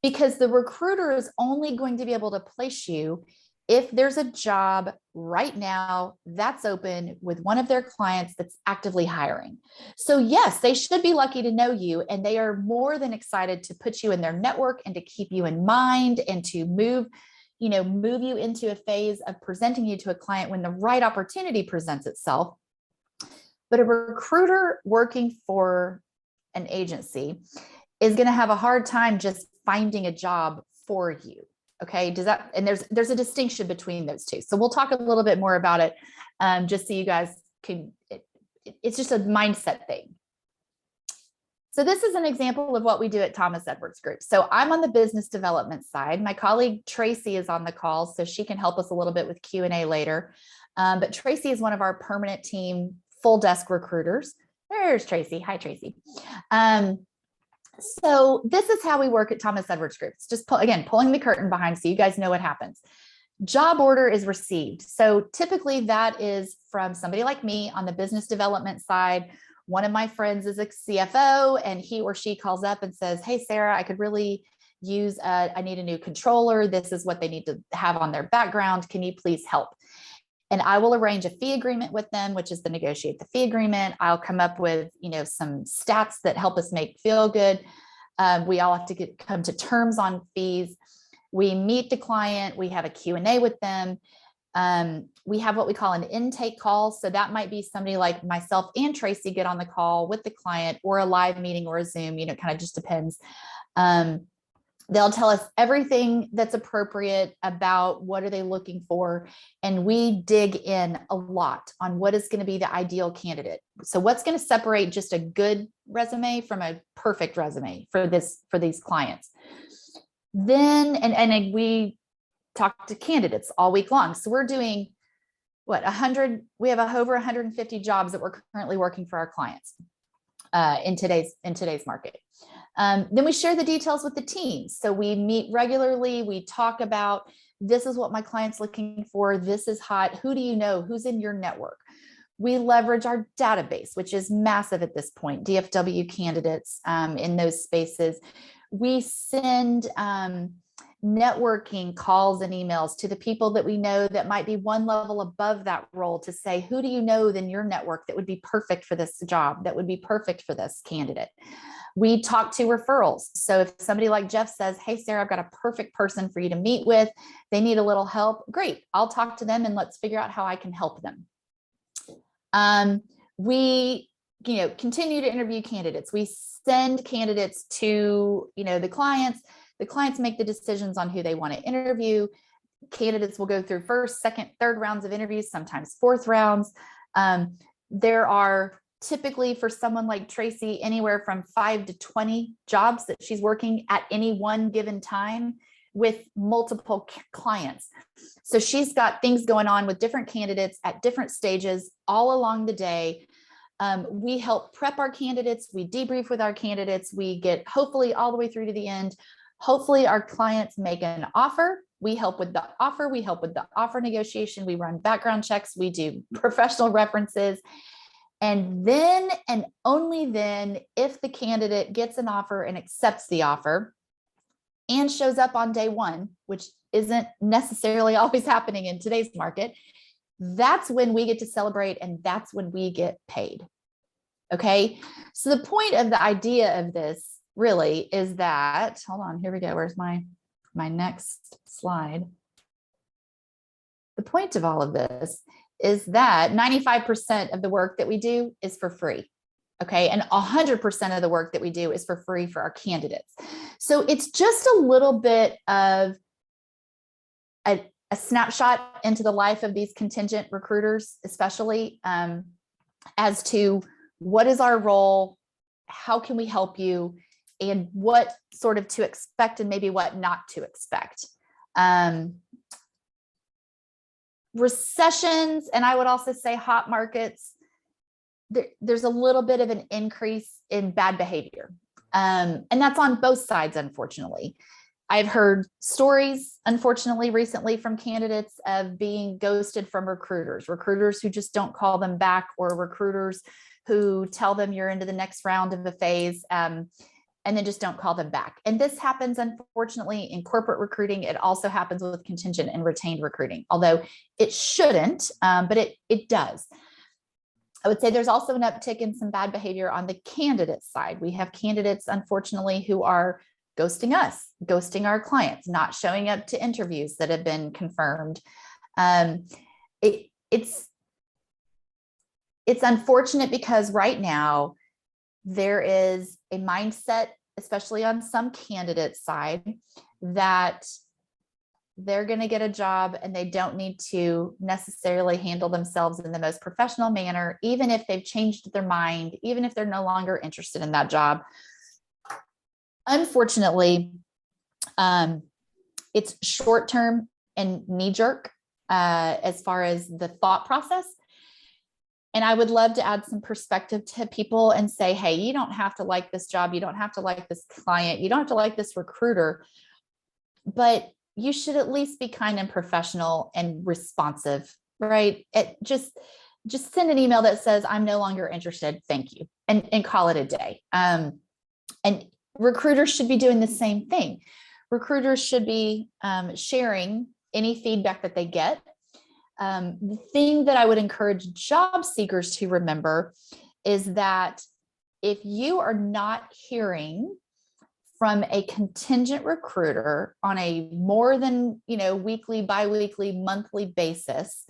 because the recruiter is only going to be able to place you if there's a job right now that's open with one of their clients that's actively hiring. So yes, they should be lucky to know you, and they are more than excited to put you in their network and to keep you in mind and to move you into a phase of presenting you to a client when the right opportunity presents itself. But a recruiter working for an agency is going to have a hard time just finding a job for you. Okay, and there's a distinction between those two. So we'll talk a little bit more about it, just so you guys can, it's just a mindset thing. So this is an example of what we do at Thomas Edwards Group. So I'm on the business development side. My colleague Tracy is on the call, so she can help us a little bit with Q&A later. But Tracy is one of our permanent team full desk recruiters. There's Tracy. Hi, Tracy. So this is how we work at Thomas Edwards Group. It's just pulling the curtain behind so you guys know what happens. Job order is received. So typically that is from somebody like me on the business development side. One of my friends is a CFO, and he or she calls up and says, hey, Sarah, I could really use, I need a new controller. This is what they need to have on their background. Can you please help? And I will arrange a fee agreement with them, which is the negotiate the fee agreement. I'll come up with, some stats that help us make feel good. We all have to come to terms on fees. We meet the client. We have a Q&A with them. We have what we call an intake call. So that might be somebody like myself and Tracy get on the call with the client, or a live meeting or a Zoom, you know, kind of just depends. They'll tell us everything that's appropriate about what are they looking for. And we dig in a lot on what is going to be the ideal candidate. So what's going to separate just a good resume from a perfect resume for these clients. Then, and we talk to candidates all week long. So we're doing what, 100, we have over 150 jobs that we're currently working for our clients in today's market. Then we share the details with the team. So we meet regularly. We talk about, this is what my client's looking for. This is hot. Who do you know? Who's in your network? We leverage our database, which is massive at this point, DFW candidates in those spaces. We send networking calls and emails to the people that we know that might be one level above that role to say, who do you know in your network that would be perfect for this job, that would be perfect for this candidate? We talk to referrals. So if somebody like Jeff says, hey, Sarah, I've got a perfect person for you to meet with, they need a little help, great, I'll talk to them and let's figure out how I can help them. We, continue to interview candidates. We send candidates to, the clients. The clients make the decisions on who they want to interview. Candidates will go through first, second, third rounds of interviews, sometimes fourth rounds. There are typically, for someone like Tracy, anywhere from 5 to 20 jobs that she's working at any one given time with multiple clients. So she's got things going on with different candidates at different stages all along the day. We help prep our candidates. We debrief with our candidates. We get hopefully all the way through to the end. Hopefully our clients make an offer. We help with the offer. We help with the offer negotiation. We run background checks. We do professional references. And then, and only then, if the candidate gets an offer and accepts the offer and shows up on day one, which isn't necessarily always happening in today's market, that's when we get to celebrate, and that's when we get paid. Okay. So the point of the idea of this really is that, hold on, here we go. Where's my next slide? The point of all of this is that 95% of the work that we do is for free. Okay. And 100% of the work that we do is for free for our candidates. So it's just a little bit of a snapshot into the life of these contingent recruiters, especially as to what is our role, how can we help you, and what sort of to expect and maybe what not to expect. Recessions, and I would also say hot markets, there's a little bit of an increase in bad behavior. And that's on both sides, unfortunately. I've heard stories, unfortunately, recently from candidates of being ghosted from recruiters who just don't call them back, or recruiters who tell them you're into the next round of a phase and then just don't call them back. And this happens, unfortunately, in corporate recruiting. It also happens with contingent and retained recruiting, although it shouldn't, but it does. I would say there's also an uptick in some bad behavior on the candidate side. We have candidates, unfortunately, who are ghosting us, ghosting our clients, not showing up to interviews that have been confirmed. It's unfortunate because right now there is a mindset, especially on some candidate side, that they're going to get a job and they don't need to necessarily handle themselves in the most professional manner, even if they've changed their mind, even if they're no longer interested in that job. Unfortunately, it's short-term and knee-jerk as far as the thought process. And I would love to add some perspective to people and say, hey, you don't have to like this job. You don't have to like this client. You don't have to like this recruiter, but you should at least be kind and professional and responsive, right? Just send an email that says, I'm no longer interested. Thank you. And call it a day. And recruiters should be doing the same thing. Recruiters should be sharing any feedback that they get. The thing that I would encourage job seekers to remember is that if you are not hearing from a contingent recruiter on a more than, weekly, biweekly, monthly basis,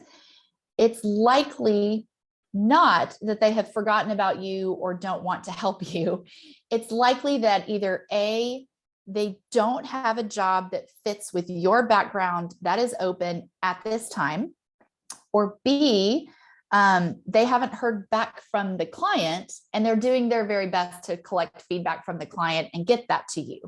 it's likely not that they have forgotten about you or don't want to help you. It's likely that either A, they don't have a job that fits with your background that is open at this time, or B, they haven't heard back from the client and they're doing their very best to collect feedback from the client and get that to you.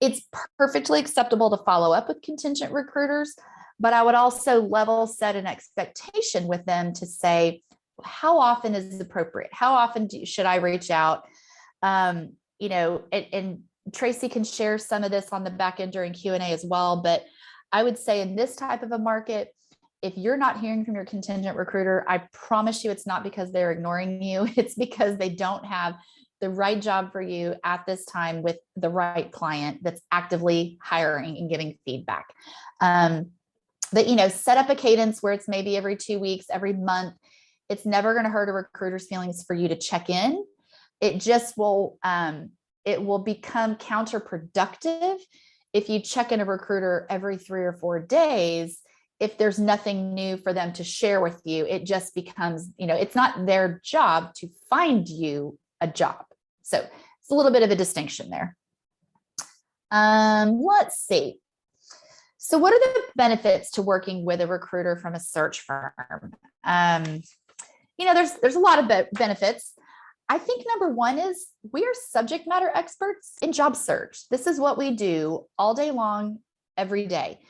It's perfectly acceptable to follow up with contingent recruiters, but I would also level set an expectation with them to say, how often is appropriate? How often should I reach out? And Tracy can share some of this on the back end during Q&A as well. But I would say in this type of a market, if you're not hearing from your contingent recruiter, I promise you it's not because they're ignoring you. It's because they don't have the right job for you at this time with the right client that's actively hiring and giving feedback. Set up a cadence where it's maybe every 2 weeks, every month. It's never going to hurt a recruiter's feelings for you to check in. It just will, it will become counterproductive if you check in a recruiter every 3 or 4 days. If there's nothing new for them to share with you, it just becomes, it's not their job to find you a job. So it's a little bit of a distinction there. Let's see. So what are the benefits to working with a recruiter from a search firm? There's a lot of benefits. I think number one is we are subject matter experts in job search. This is what we do all day long, every day.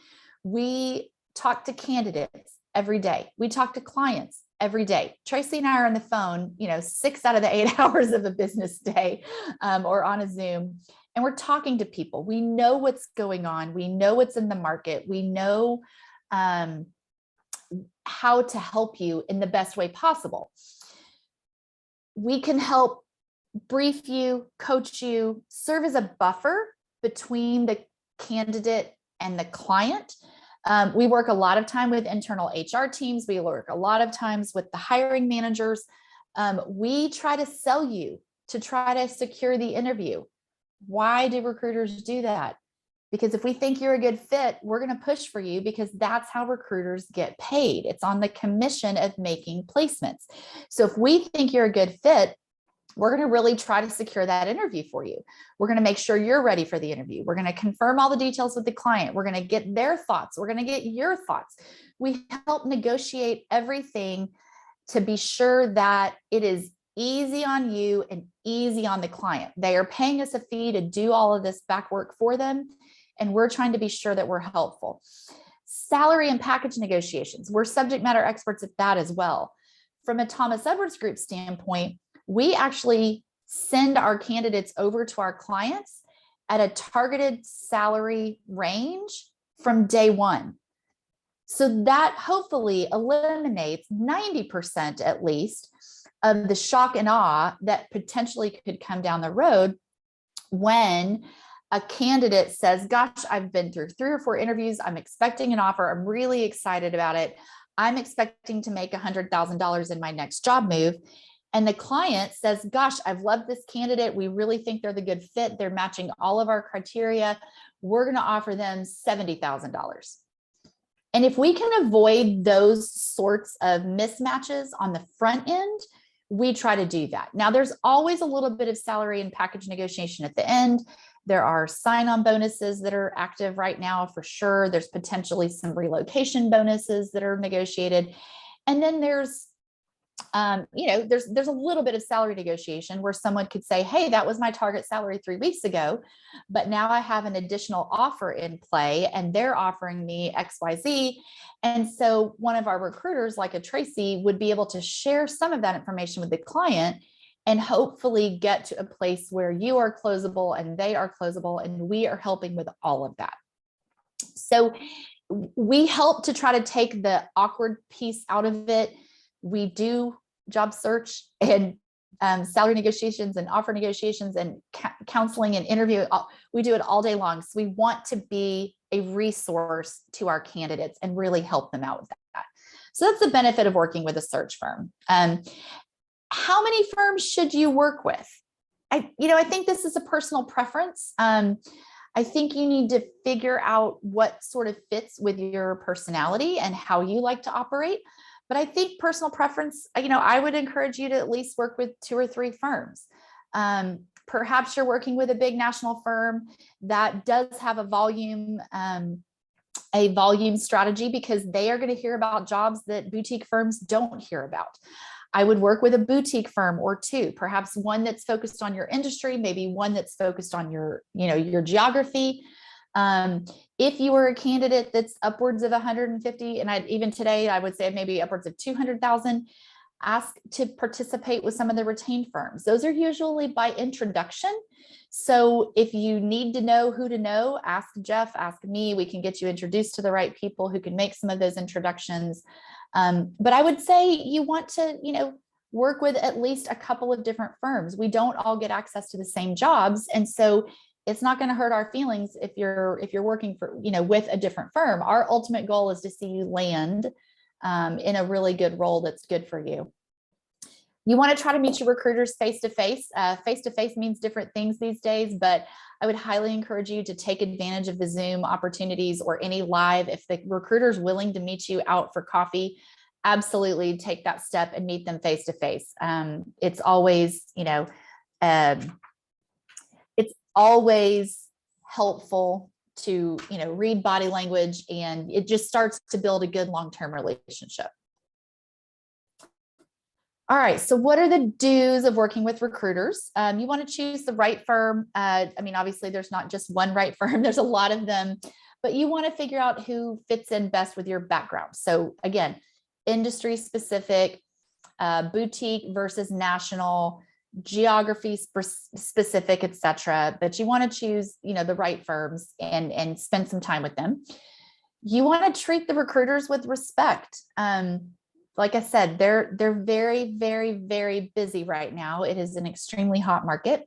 We talk to candidates every day. We talk to clients every day. Tracy and I are on the phone, 6 out of the 8 hours of a business day, or on a Zoom, and we're talking to people. We know what's going on. We know what's in the market. We know how to help you in the best way possible. We can help brief you, coach you, serve as a buffer between the candidate and the client. We work a lot of time with internal HR teams. We work a lot of times with the hiring managers. We try to sell you to try to secure the interview. Why do recruiters do that? Because if we think you're a good fit, we're going to push for you because that's how recruiters get paid. It's on the commission of making placements. So if we think you're a good fit, we're going to really try to secure that interview for you. We're going to make sure you're ready for the interview. We're going to confirm all the details with the client. We're going to get their thoughts. We're going to get your thoughts. We help negotiate everything to be sure that it is easy on you and easy on the client. They are paying us a fee to do all of this back work for them, and we're trying to be sure that we're helpful. Salary and package negotiations. We're subject matter experts at that as well. From a Thomas Edwards Group standpoint, we actually send our candidates over to our clients at a targeted salary range from day one. So that hopefully eliminates 90% at least of the shock and awe that potentially could come down the road when a candidate says, gosh, I've been through 3 or 4 interviews. I'm expecting an offer. I'm really excited about it. I'm expecting to make $100,000 in my next job move. And the client says, gosh, I've loved this candidate. We really think they're the good fit. They're matching all of our criteria. We're going to offer them $70,000. And if we can avoid those sorts of mismatches on the front end, we try to do that. Now, there's always a little bit of salary and package negotiation at the end. There are sign-on bonuses that are active right now for sure. There's potentially some relocation bonuses that are negotiated. And then there's there's a little bit of salary negotiation where someone could say, hey, that was my target salary 3 weeks ago, but now I have an additional offer in play and they're offering me XYZ. And so one of our recruiters, like a Tracy, would be able to share some of that information with the client and hopefully get to a place where you are closable and they are closable, and we are helping with all of that. So we help to try to take the awkward piece out of it. We do job search and salary negotiations and offer negotiations and counseling and interview. We do it all day long. So we want to be a resource to our candidates and really help them out with that. So that's the benefit of working with a search firm. How many firms should you work with? I think this is a personal preference. I think you need to figure out what sort of fits with your personality and how you like to operate. But I think personal preference, I would encourage you to at least work with 2 or 3 firms. Perhaps you're working with a big national firm that does have a volume strategy, because they are going to hear about jobs that boutique firms don't hear about. I would work with a boutique firm or 2, perhaps one that's focused on your industry, maybe one that's focused on your geography. If you were a candidate that's upwards of 150, and even today, I would say maybe upwards of 200,000, ask to participate with some of the retained firms. Those are usually by introduction. So if you need to know who to know, ask Jeff, ask me. We can get you introduced to the right people who can make some of those introductions. But I would say you want to, work with at least a couple of different firms. We don't all get access to the same jobs. And so it's not going to hurt our feelings if you're working for, with a different firm. Our ultimate goal is to see you land in a really good role that's good for you. You want to try to meet your recruiters face-to-face. Face-to-face means different things these days, but I would highly encourage you to take advantage of the Zoom opportunities or any live. If the recruiter's willing to meet you out for coffee, absolutely take that step and meet them face-to-face. It's always, it's always helpful to, read body language, and it just starts to build a good long-term relationship. All right, so what are the do's of working with recruiters? You want to choose the right firm. Obviously there's not just one right firm, there's a lot of them, but you want to figure out who fits in best with your background. So again, industry specific, boutique versus national, geography specific, etc. But you want to choose, the right firms and spend some time with them. You want to treat the recruiters with respect. Like I said, they're very, very, very busy right now. It is an extremely hot market.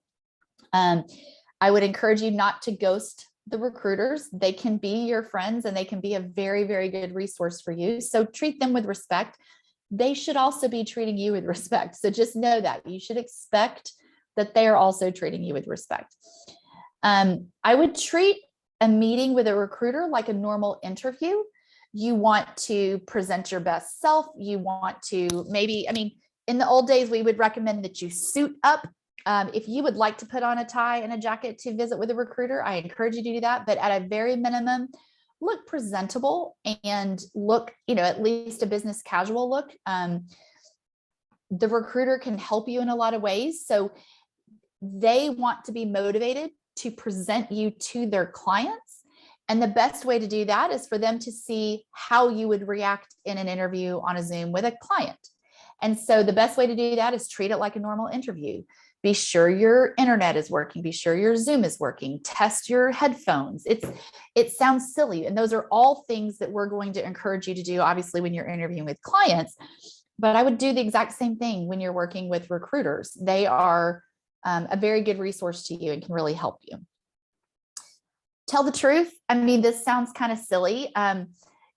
I would encourage you not to ghost the recruiters. They can be your friends and they can be a very, very good resource for you. So treat them with respect. They should also be treating you with respect. So just know that you should expect that they are also treating you with respect. I would treat a meeting with a recruiter like a normal interview. You want to present your best self. You want to in the old days, we would recommend that you suit up. If you would like to put on a tie and a jacket to visit with a recruiter, I encourage you to do that. But at a very minimum, look presentable and look, at least a business casual look. The recruiter can help you in a lot of ways. So they want to be motivated to present you to their clients. And the best way to do that is for them to see how you would react in an interview on a Zoom with a client. And so the best way to do that is treat it like a normal interview. Be sure your internet is working. Be sure your Zoom is working. Test your headphones. It sounds silly. And those are all things that we're going to encourage you to do, obviously, when you're interviewing with clients. But I would do the exact same thing when you're working with recruiters. They are a very good resource to you and can really help you. Tell the truth. This sounds kind of silly.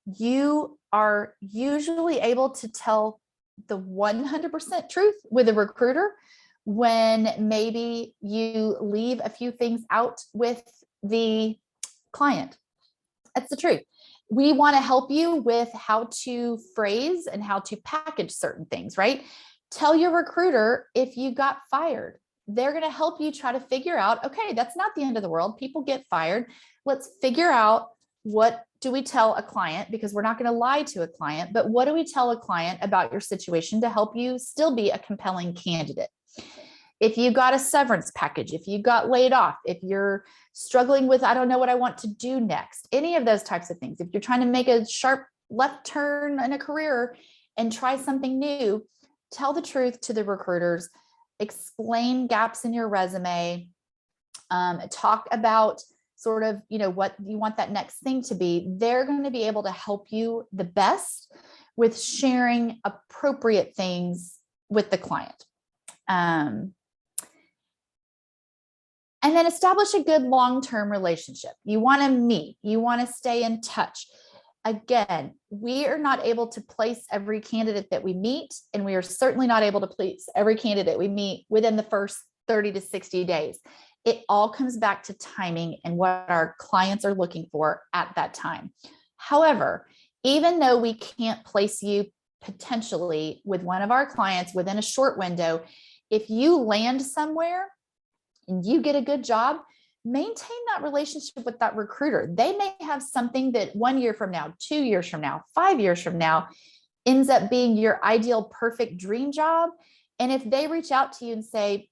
You are usually able to tell the 100% truth with a recruiter when maybe you leave a few things out with the client. That's the truth. We want to help you with how to phrase and how to package certain things, right? Tell your recruiter if you got fired. They're going to help you try to figure out, okay, that's not the end of the world. People get fired. Let's figure out, what do we tell a client? Because we're not going to lie to a client, but what do we tell a client about your situation to help you still be a compelling candidate? If you got a severance package, if you got laid off, if you're struggling with, I don't know what I want to do next, any of those types of things, if you're trying to make a sharp left turn in a career and try something new, tell the truth to the recruiters. Explain gaps in your resume, talk about sort of, what you want that next thing to be. They're going to be able to help you the best with sharing appropriate things with the client. And then establish a good long-term relationship. You want to meet, you want to stay in touch. Again, we are not able to place every candidate that we meet, and we are certainly not able to place every candidate we meet within the first 30 to 60 days. It all comes back to timing and what our clients are looking for at that time. However, even though we can't place you potentially with one of our clients within a short window, if you land somewhere and you get a good job, maintain that relationship with that recruiter. They may have something that 1 year from now, 2 years from now, 5 years from now ends up being your ideal, perfect dream job. And if they reach out to you and say,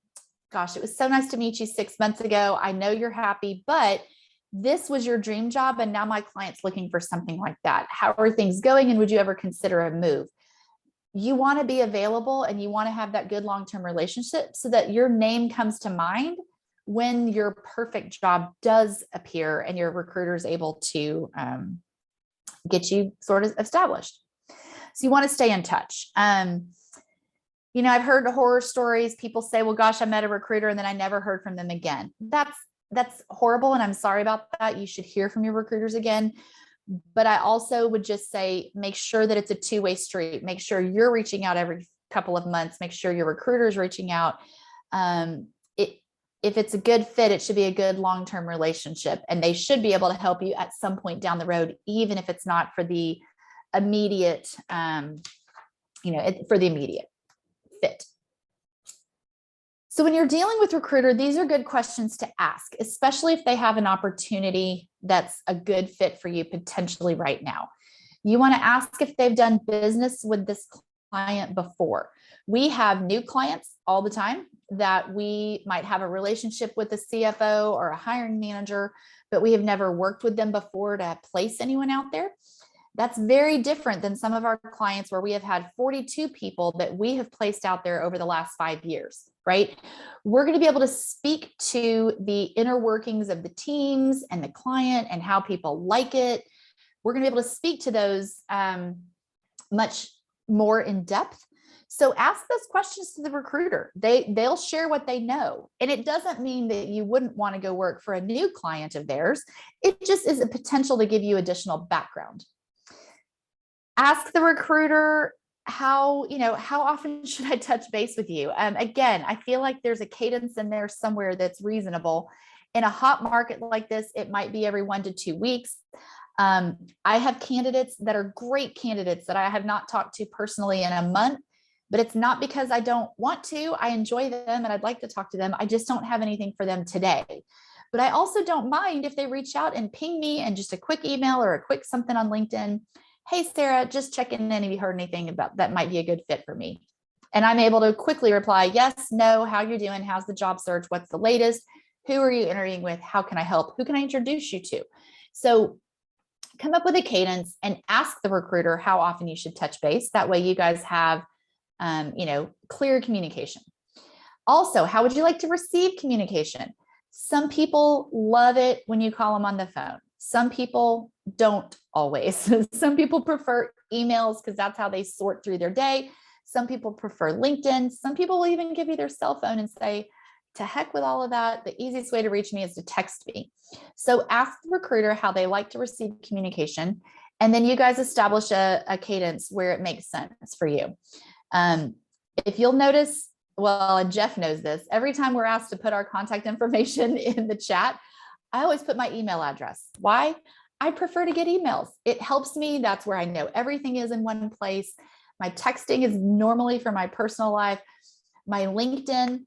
gosh, it was so nice to meet you 6 months ago. I know you're happy, but this was your dream job. And now my client's looking for something like that. How are things going? And would you ever consider a move? You want to be available and you want to have that good long-term relationship so that your name comes to mind when your perfect job does appear and your recruiter is able to get you sort of established. So you want to stay in touch. You know, I've heard horror stories. People say, well, gosh, I met a recruiter and then I never heard from them again. That's horrible. And I'm sorry about that. You should hear from your recruiters again. But I also would just say, make sure that it's a two-way street. Make sure you're reaching out every couple of months. Make sure your recruiter is reaching out. If it's a good fit, it should be a good long-term relationship. And they should be able to help you at some point down the road, even if it's not for the immediate, for the immediate fit. So when you're dealing with recruiter, these are good questions to ask, especially if they have an opportunity that's a good fit for you potentially right now. You want to ask if they've done business with this client before. We have new clients all the time that we might have a relationship with a CFO or a hiring manager, but we have never worked with them before to place anyone out there. That's very different than some of our clients where we have had 42 people that we have placed out there over the last 5 years, right? We're going to be able to speak to the inner workings of the teams and the client and how people like it. We're going to be able to speak to those much more in depth. So ask those questions to the recruiter. They'll share what they know. And it doesn't mean that you wouldn't want to go work for a new client of theirs. It just is a potential to give you additional background. Ask the recruiter, how often should I touch base with you? Again, I feel like there's a cadence in there somewhere that's reasonable. In a hot market like this, it might be every 1 to 2 weeks. I have candidates that are great candidates that I have not talked to personally in a month, but it's not because I don't want to. I enjoy them and I'd like to talk to them. I just don't have anything for them today. But I also don't mind if they reach out and ping me and just a quick email or a quick something on LinkedIn. Hey, Sarah, just checking in. Have you heard anything about that might be a good fit for me? And I'm able to quickly reply, yes, no, how you're doing? How's the job search? What's the latest? Who are you interviewing with? How can I help? Who can I introduce you to? So come up with a cadence and ask the recruiter how often you should touch base. That way you guys have, clear communication. Also, how would you like to receive communication? Some people love it when you call them on the phone. Some people don't always. Some people prefer emails because that's how they sort through their day. Some people prefer LinkedIn. Some people will even give you their cell phone and say, to heck with all of that. The easiest way to reach me is to text me. So ask the recruiter how they like to receive communication. And then you guys establish a cadence where it makes sense for you. If you'll notice, well, and Jeff knows this, every time we're asked to put our contact information in the chat, I always put my email address. Why? I prefer to get emails. It helps me. That's where I know everything is in one place. My texting is normally for my personal life. My LinkedIn,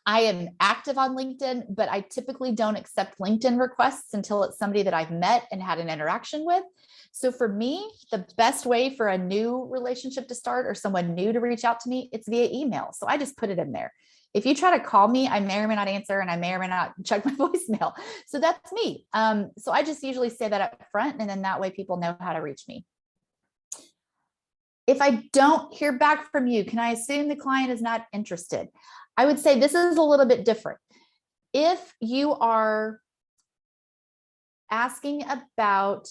I am active on LinkedIn, but I typically don't accept LinkedIn requests until it's somebody that I've met and had an interaction with. So for me, the best way for a new relationship to start or someone new to reach out to me, it's via email. So I just put it in there. If you try to call me, I may or may not answer and I may or may not check my voicemail. So that's me. So I just usually say that up front and then that way people know how to reach me. If I don't hear back from you, can I assume the client is not interested? I would say this is a little bit different. If you are asking about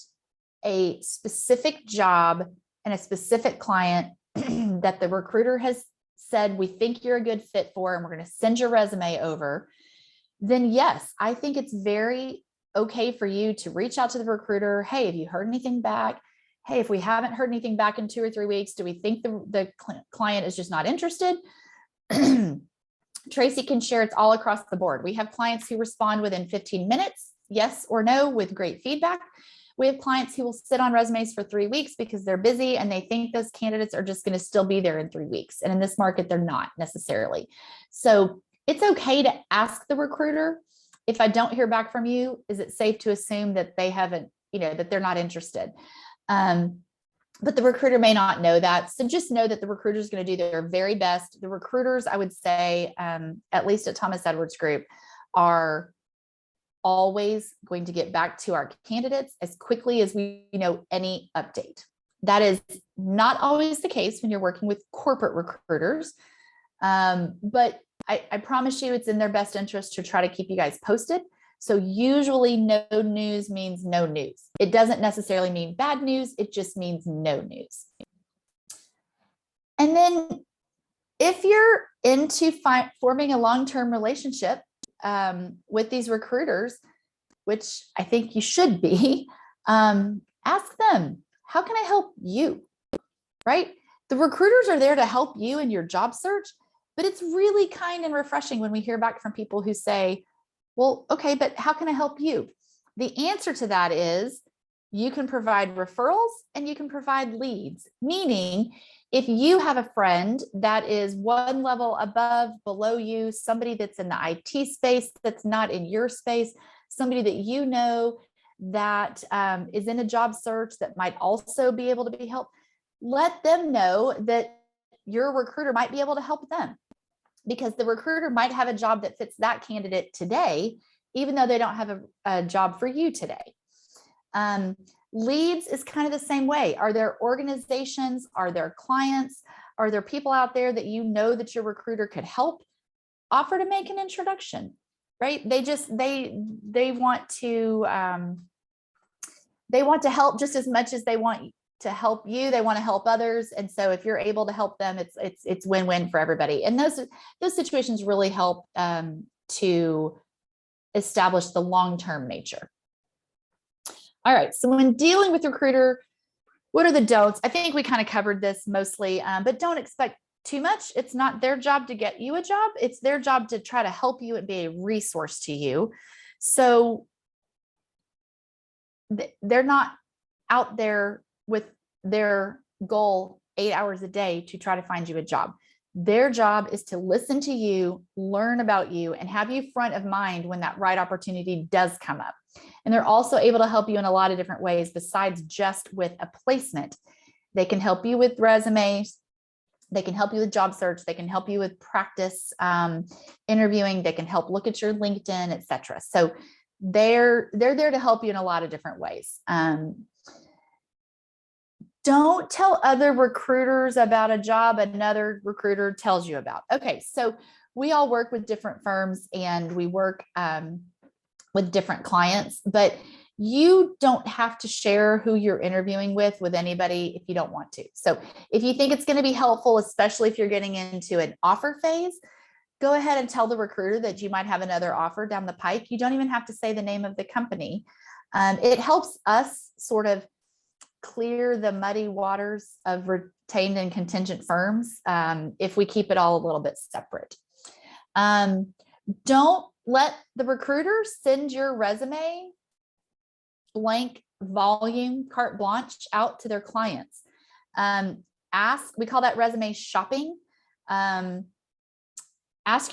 a specific job and a specific client that the recruiter has said, we think you're a good fit for, and we're going to send your resume over, then yes, I think it's very okay for you to reach out to the recruiter. Hey, have you heard anything back? Hey, if we haven't heard anything back in 2 or 3 weeks, do we think the client is just not interested? Tracy can share it's all across the board. We have clients who respond within 15 minutes, yes or no, with great feedback. We have clients who will sit on resumes for 3 weeks because they're busy and they think those candidates are just going to still be there in 3 weeks. And in this market, they're not necessarily. So it's okay to ask the recruiter, if I don't hear back from you, is it safe to assume that they haven't, that they're not interested? But the recruiter may not know that. So just know that the recruiter is going to do their very best. The recruiters, I would say, at least at Thomas Edwards Group, are always going to get back to our candidates as quickly as we know any update. That is not always the case when you're working with corporate recruiters. But I promise you it's in their best interest to try to keep you guys posted. So usually no news means no news. It doesn't necessarily mean bad news. It just means no news. And then if you're into forming a long-term relationship with these recruiters, which I think you should be, ask them, how can I help you? Right? The recruiters are there to help you in your job search, but it's really kind and refreshing when we hear back from people who say, well, okay, but how can I help you? The answer to that is you can provide referrals and you can provide leads, meaning if you have a friend that is one level above, below you, somebody that's in the IT space that's not in your space, somebody that you know that is in a job search that might also be able to be helped, let them know that your recruiter might be able to help them, because the recruiter might have a job that fits that candidate today, even though they don't have a job for you today. Leads is kind of the same way. Are there organizations? Are there clients? Are there people out there that you know that your recruiter could help? Offer to make an introduction, right? They want to help just as much as they want to help you. They want to help others. And so if you're able to help them, it's win-win for everybody. And those situations really help to establish the long-term nature. All right. So when dealing with recruiter, what are the don'ts? I think we kind of covered this mostly, but don't expect too much. It's not their job to get you a job. It's their job to try to help you and be a resource to you. So they're not out there with their goal 8 hours a day to try to find you a job. Their job is to listen to you, learn about you, and have you front of mind when that right opportunity does come up. And they're also able to help you in a lot of different ways besides just with a placement. They can help you with resumes. They can help you with job search. They can help you with practice interviewing. They can help look at your LinkedIn, etc. So they're there to help you in a lot of different ways. Don't tell other recruiters about a job another recruiter tells you about. Okay, so we all work with different firms and we work with different clients, but you don't have to share who you're interviewing with anybody if you don't want to. So if you think it's going to be helpful, especially if you're getting into an offer phase, go ahead and tell the recruiter that you might have another offer down the pike. You don't even have to say the name of the company. It helps us sort of clear the muddy waters of retained and contingent firms if we keep it all a little bit separate. Don't let the recruiter send your resume blank volume, carte blanche out to their clients. We call that resume shopping. Ask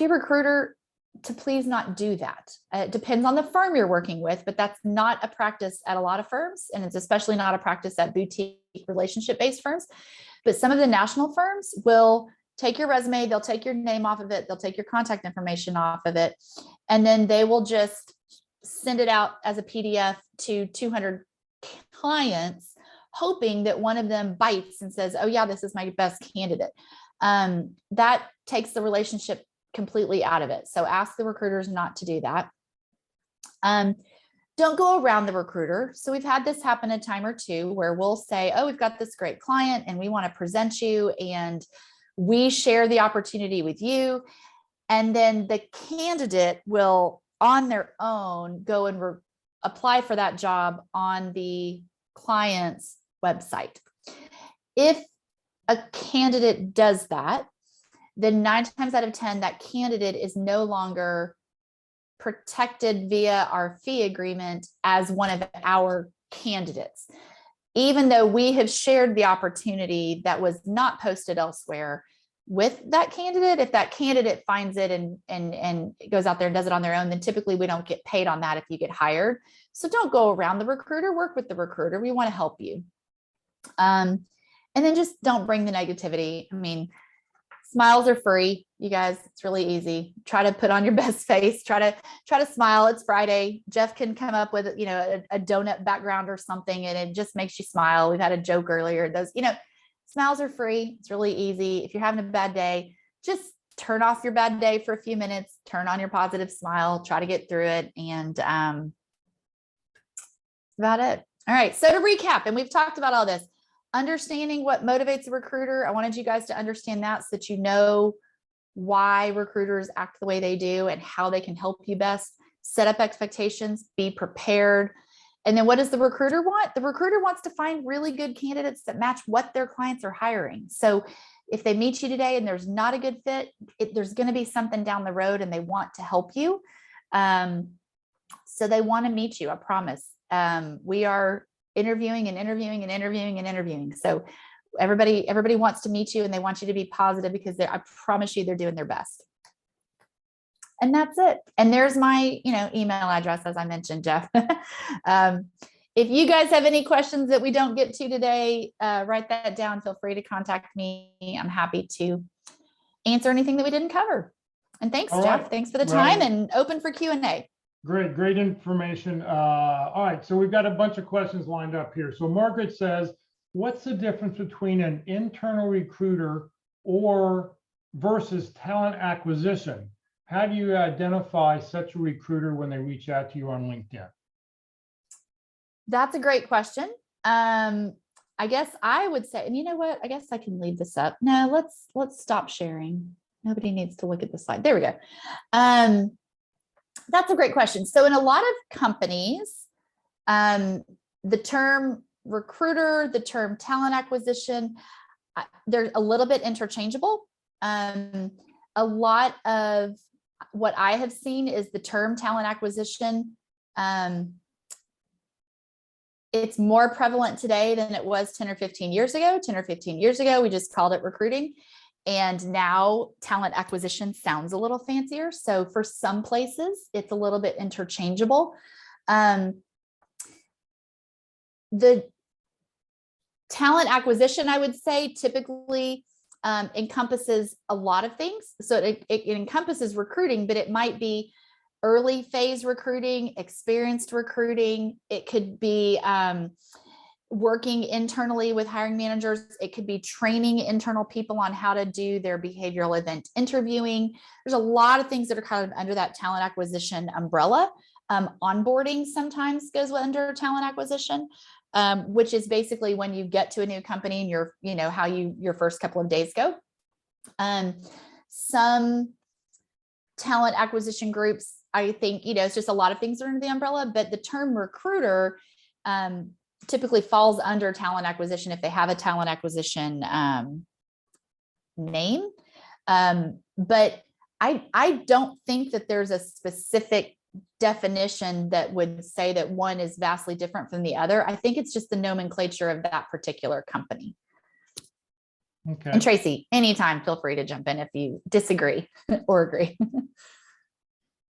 your recruiter to please not do that. It depends on the firm you're working with, but that's not a practice at a lot of firms. And it's especially not a practice at boutique relationship-based firms. But some of the national firms will take your resume, they'll take your name off of it, they'll take your contact information off of it, and then they will just send it out as a PDF to 200 clients, hoping that one of them bites and says, oh yeah, this is my best candidate. That takes the relationship completely out of it. So ask the recruiters not to do that. Don't go around the recruiter. So we've had this happen a time or two where we'll say, oh, we've got this great client and we want to present you, and we share the opportunity with you. And then the candidate will on their own go and apply for that job on the client's website. If a candidate does that, then 9 times out of 10, that candidate is no longer protected via our fee agreement as one of our candidates. Even though we have shared the opportunity that was not posted elsewhere with that candidate, if that candidate finds it and goes out there and does it on their own, then typically we don't get paid on that if you get hired. So don't go around the recruiter, work with the recruiter. We want to help you. And then just don't bring the negativity. I mean, smiles are free, you guys. It's really easy. Try to put on your best face. Try to smile. It's Friday. Jeff can come up with, you know, a donut background or something, and it just makes you smile. We've had a joke earlier. Those, you know, smiles are free. It's really easy. If you're having a bad day, just turn off your bad day for a few minutes. Turn on your positive smile. Try to get through it, and that's about it. All right. So to recap, and we've talked about all this. Understanding what motivates a recruiter. I wanted you guys to understand that so that you know why recruiters act the way they do and how they can help you best. Set up expectations, be prepared. And then what does the recruiter want? The recruiter wants to find really good candidates that match what their clients are hiring. So if they meet you today and there's not a good fit, there's going to be something down the road and they want to help you. So they want to meet you, I promise. We are interviewing and interviewing and interviewing and interviewing. So everybody wants to meet you and they want you to be positive because I promise you they're doing their best. And that's it. And there's my, email address, as I mentioned, Jeff. If you guys have any questions that we don't get to today, write that down. Feel free to contact me. I'm happy to answer anything that we didn't cover. And thanks,
All
Jeff.
right.
Thanks for the time and open for Q&A.
Great information. All right, so we've got a bunch of questions lined up here. So Margaret says, what's the difference between an internal recruiter versus talent acquisition? How do you identify such a recruiter when they reach out to you on LinkedIn?
That's a great question. I guess I would say, and you know what? I guess I can leave this up. No, let's stop sharing. Nobody needs to look at the slide. There we go. That's a great question. So in a lot of companies, the term recruiter, the term talent acquisition, they're a little bit interchangeable. A lot of what I have seen is the term talent acquisition. It's more prevalent today than it was 10 or 15 years ago. 10 or 15 years ago, we just called it recruiting. And now talent acquisition sounds a little fancier. So for some places, it's a little bit interchangeable. The talent acquisition, I would say, typically encompasses a lot of things. So it encompasses recruiting, but it might be early phase recruiting, experienced recruiting. It could be working internally with hiring managers. It could be training internal people on how to do their behavioral event interviewing. There's a lot of things that are kind of under that talent acquisition umbrella. Onboarding sometimes goes under talent acquisition, which is basically when you get to a new company and your first couple of days go. Some talent acquisition groups, I think, it's just a lot of things are under the umbrella, but the term recruiter typically falls under talent acquisition if they have a talent acquisition name. But I don't think that there's a specific definition that would say that one is vastly different from the other. I think it's just the nomenclature of that particular company.
Okay.
And Tracy, anytime, feel free to jump in if you disagree or agree.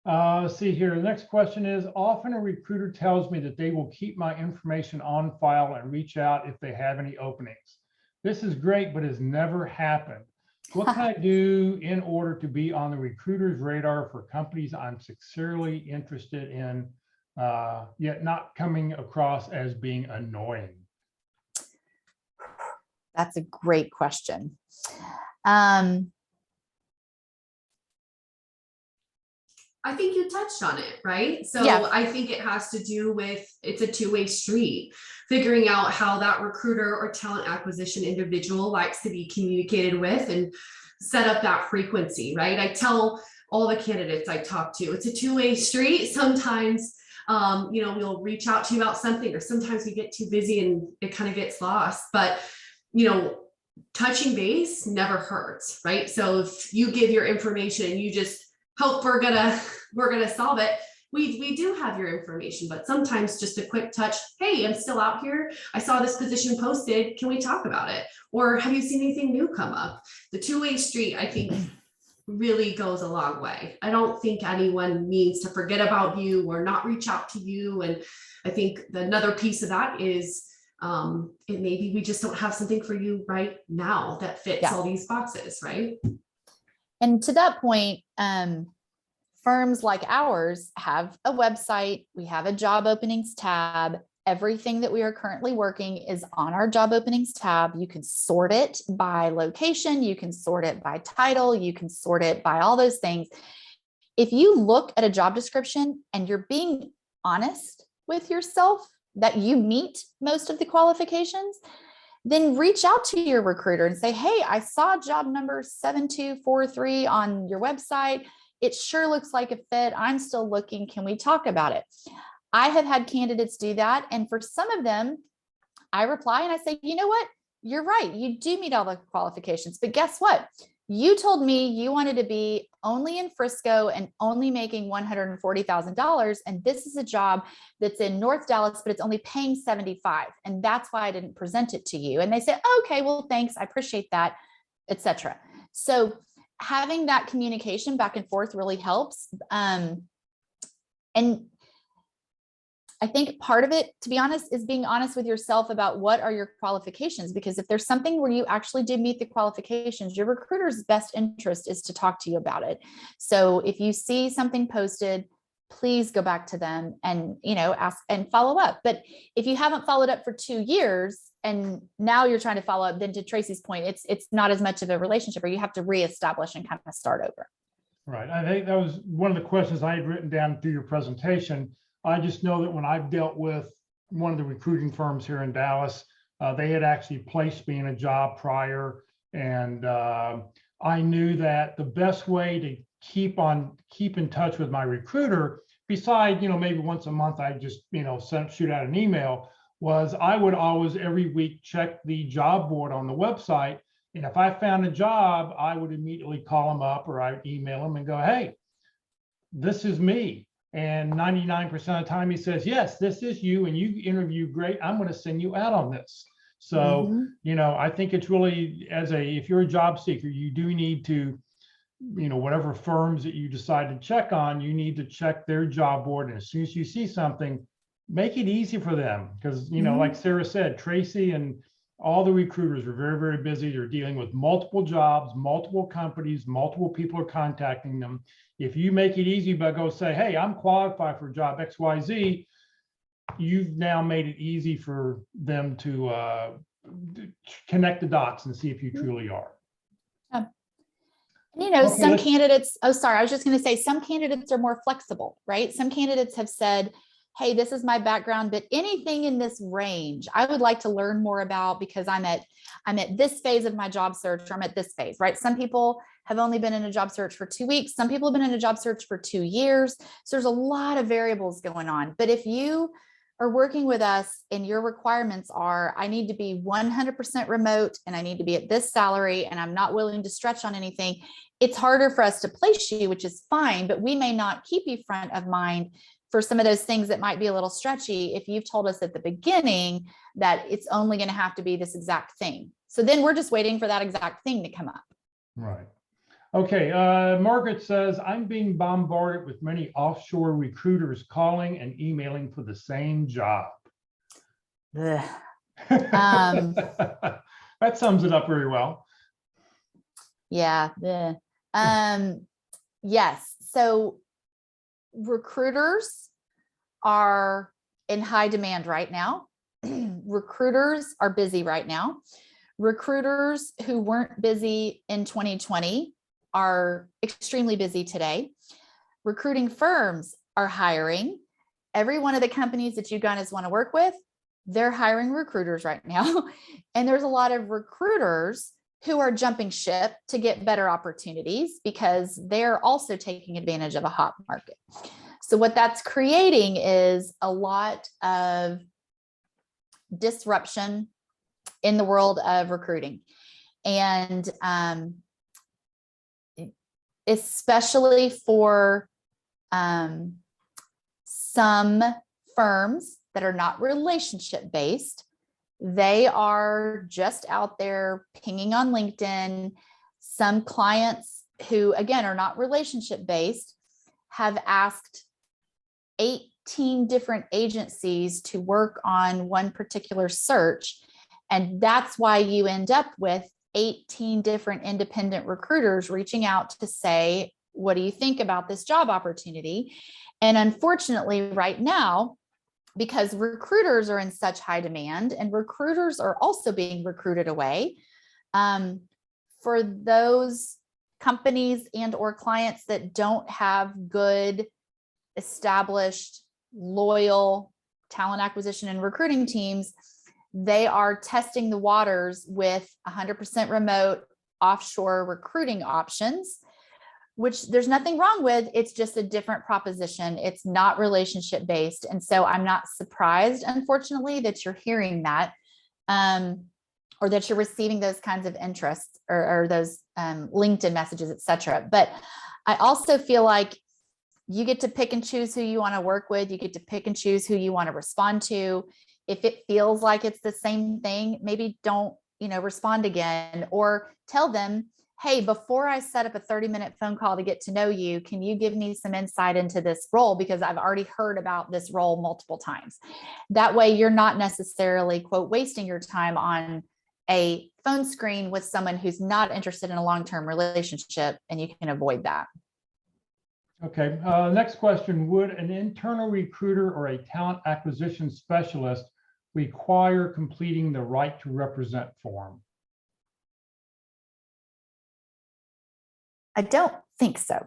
Let's see here. The next question is, often a recruiter tells me that they will keep my information on file and reach out if they have any openings. This is great, but has never happened. What can I do in order to be on the recruiter's radar for companies I'm sincerely interested in, yet not coming across as being annoying?
That's a great question.
I think you touched on it, right? So
Yeah.
I think it has to do with, it's a two-way street, figuring out how that recruiter or talent acquisition individual likes to be communicated with and set up that frequency, right? I tell all the candidates I talk to, it's a two-way street. Sometimes, we'll reach out to you about something, or sometimes we get too busy and it kind of gets lost. But, touching base never hurts, right? So if you give your information and you just hope we're gonna solve it, we do have your information, but sometimes just a quick touch, hey, I'm still out here, I saw this position posted, can we talk about it? Or have you seen anything new come up? The two-way street, I think, really goes a long way. I don't think anyone means to forget about you or not reach out to you. And I think another piece of that is it maybe we just don't have something for you right now that fits all these boxes, right?
And to that point, firms like ours have a website, we have a job openings tab. Everything that we are currently working is on our job openings tab. You can sort it by location, you can sort it by title, you can sort it by all those things. If you look at a job description and you're being honest with yourself that you meet most of the qualifications, then reach out to your recruiter and say, hey, I saw job number 7243 on your website. It sure looks like a fit. I'm still looking. Can we talk about it? I have had candidates do that. And for some of them, I reply and I say, you know what? You're right. You do meet all the qualifications, but guess what? You told me you wanted to be only in Frisco and only making $140,000. And this is a job that's in North Dallas, but it's only paying 75. And that's why I didn't present it to you. And they say, okay, well, thanks. I appreciate that, etc. So having that communication back and forth really helps. And I think part of it, to be honest, is being honest with yourself about what are your qualifications, because if there's something where you actually do meet the qualifications, your recruiter's best interest is to talk to you about it. So if you see something posted, please go back to them and, ask and follow up. But if you haven't followed up for 2 years and now you're trying to follow up, then to Tracy's point, it's not as much of a relationship, or you have to reestablish and kind of start over.
Right. I think that was one of the questions I had written down through your presentation. I just know that when I've dealt with one of the recruiting firms here in Dallas, they had actually placed me in a job prior. And I knew that the best way to keep in touch with my recruiter, beside, maybe once a month, I just, shoot out an email, was I would always every week check the job board on the website. And if I found a job, I would immediately call them up or I'd email them and go, hey, this is me. And 99% of the time he says, yes, this is you and you interview great. I'm going to send you out on this. So, I think it's really, if you're a job seeker, you do need to, whatever firms that you decide to check on, you need to check their job board. And as soon as you see something, make it easy for them. Because, like Sarah said, Tracy and all the recruiters are very, very busy. They're dealing with multiple jobs, multiple companies, multiple people are contacting them. If you make it easy by go say, hey, I'm qualified for job XYZ, you've now made it easy for them to connect the dots and see if you truly are.
Some candidates, I was just going to say some candidates are more flexible, right? Some candidates have said, hey, this is my background, but anything in this range, I would like to learn more about because I'm at this phase of my job search, or I'm at this phase, right? Some people have only been in a job search for 2 weeks. Some people have been in a job search for 2 years. So there's a lot of variables going on. But if you are working with us and your requirements are, I need to be 100% remote and I need to be at this salary and I'm not willing to stretch on anything, it's harder for us to place you, which is fine, but we may not keep you front of mind for some of those things that might be a little stretchy if you've told us at the beginning that it's only going to have to be this exact thing. So then we're just waiting for that exact thing to come up.
Right. Okay. Margaret says, I'm being bombarded with many offshore recruiters calling and emailing for the same job. That sums it up very well.
Yeah. Yes. So recruiters are in high demand right now. Recruiters are busy right now. Recruiters who weren't busy in 2020 are extremely busy today. Recruiting firms are hiring. Every one of the companies that you guys want to work with, they're hiring recruiters right now. And there's a lot of recruiters who are jumping ship to get better opportunities because they're also taking advantage of a hot market. So what that's creating is a lot of disruption in the world of recruiting. And especially for some firms that are not relationship based, they are just out there pinging on LinkedIn. Some clients who, again, are not relationship based have asked 18 different agencies to work on one particular search. And that's why you end up with 18 different independent recruiters reaching out to say, what do you think about this job opportunity? And unfortunately, right now, because recruiters are in such high demand and recruiters are also being recruited away, for those companies and or clients that don't have good, established, loyal talent acquisition and recruiting teams, they are testing the waters with 100% remote offshore recruiting options, which there's nothing wrong with. It's just a different proposition. It's not relationship based. And so I'm not surprised, unfortunately, that you're hearing that, or that you're receiving those kinds of interests or those LinkedIn messages, et cetera. But I also feel like you get to pick and choose who you want to work with. You get to pick and choose who you want to respond to. If it feels like it's the same thing, maybe don't, respond again, or tell them, hey, before I set up a 30-minute phone call to get to know you, can you give me some insight into this role? Because I've already heard about this role multiple times. That way you're not necessarily, quote, wasting your time on a phone screen with someone who's not interested in a long-term relationship, and you can avoid that.
Okay, next question. Would an internal recruiter or a talent acquisition specialist require completing the right to represent form?
I don't think so.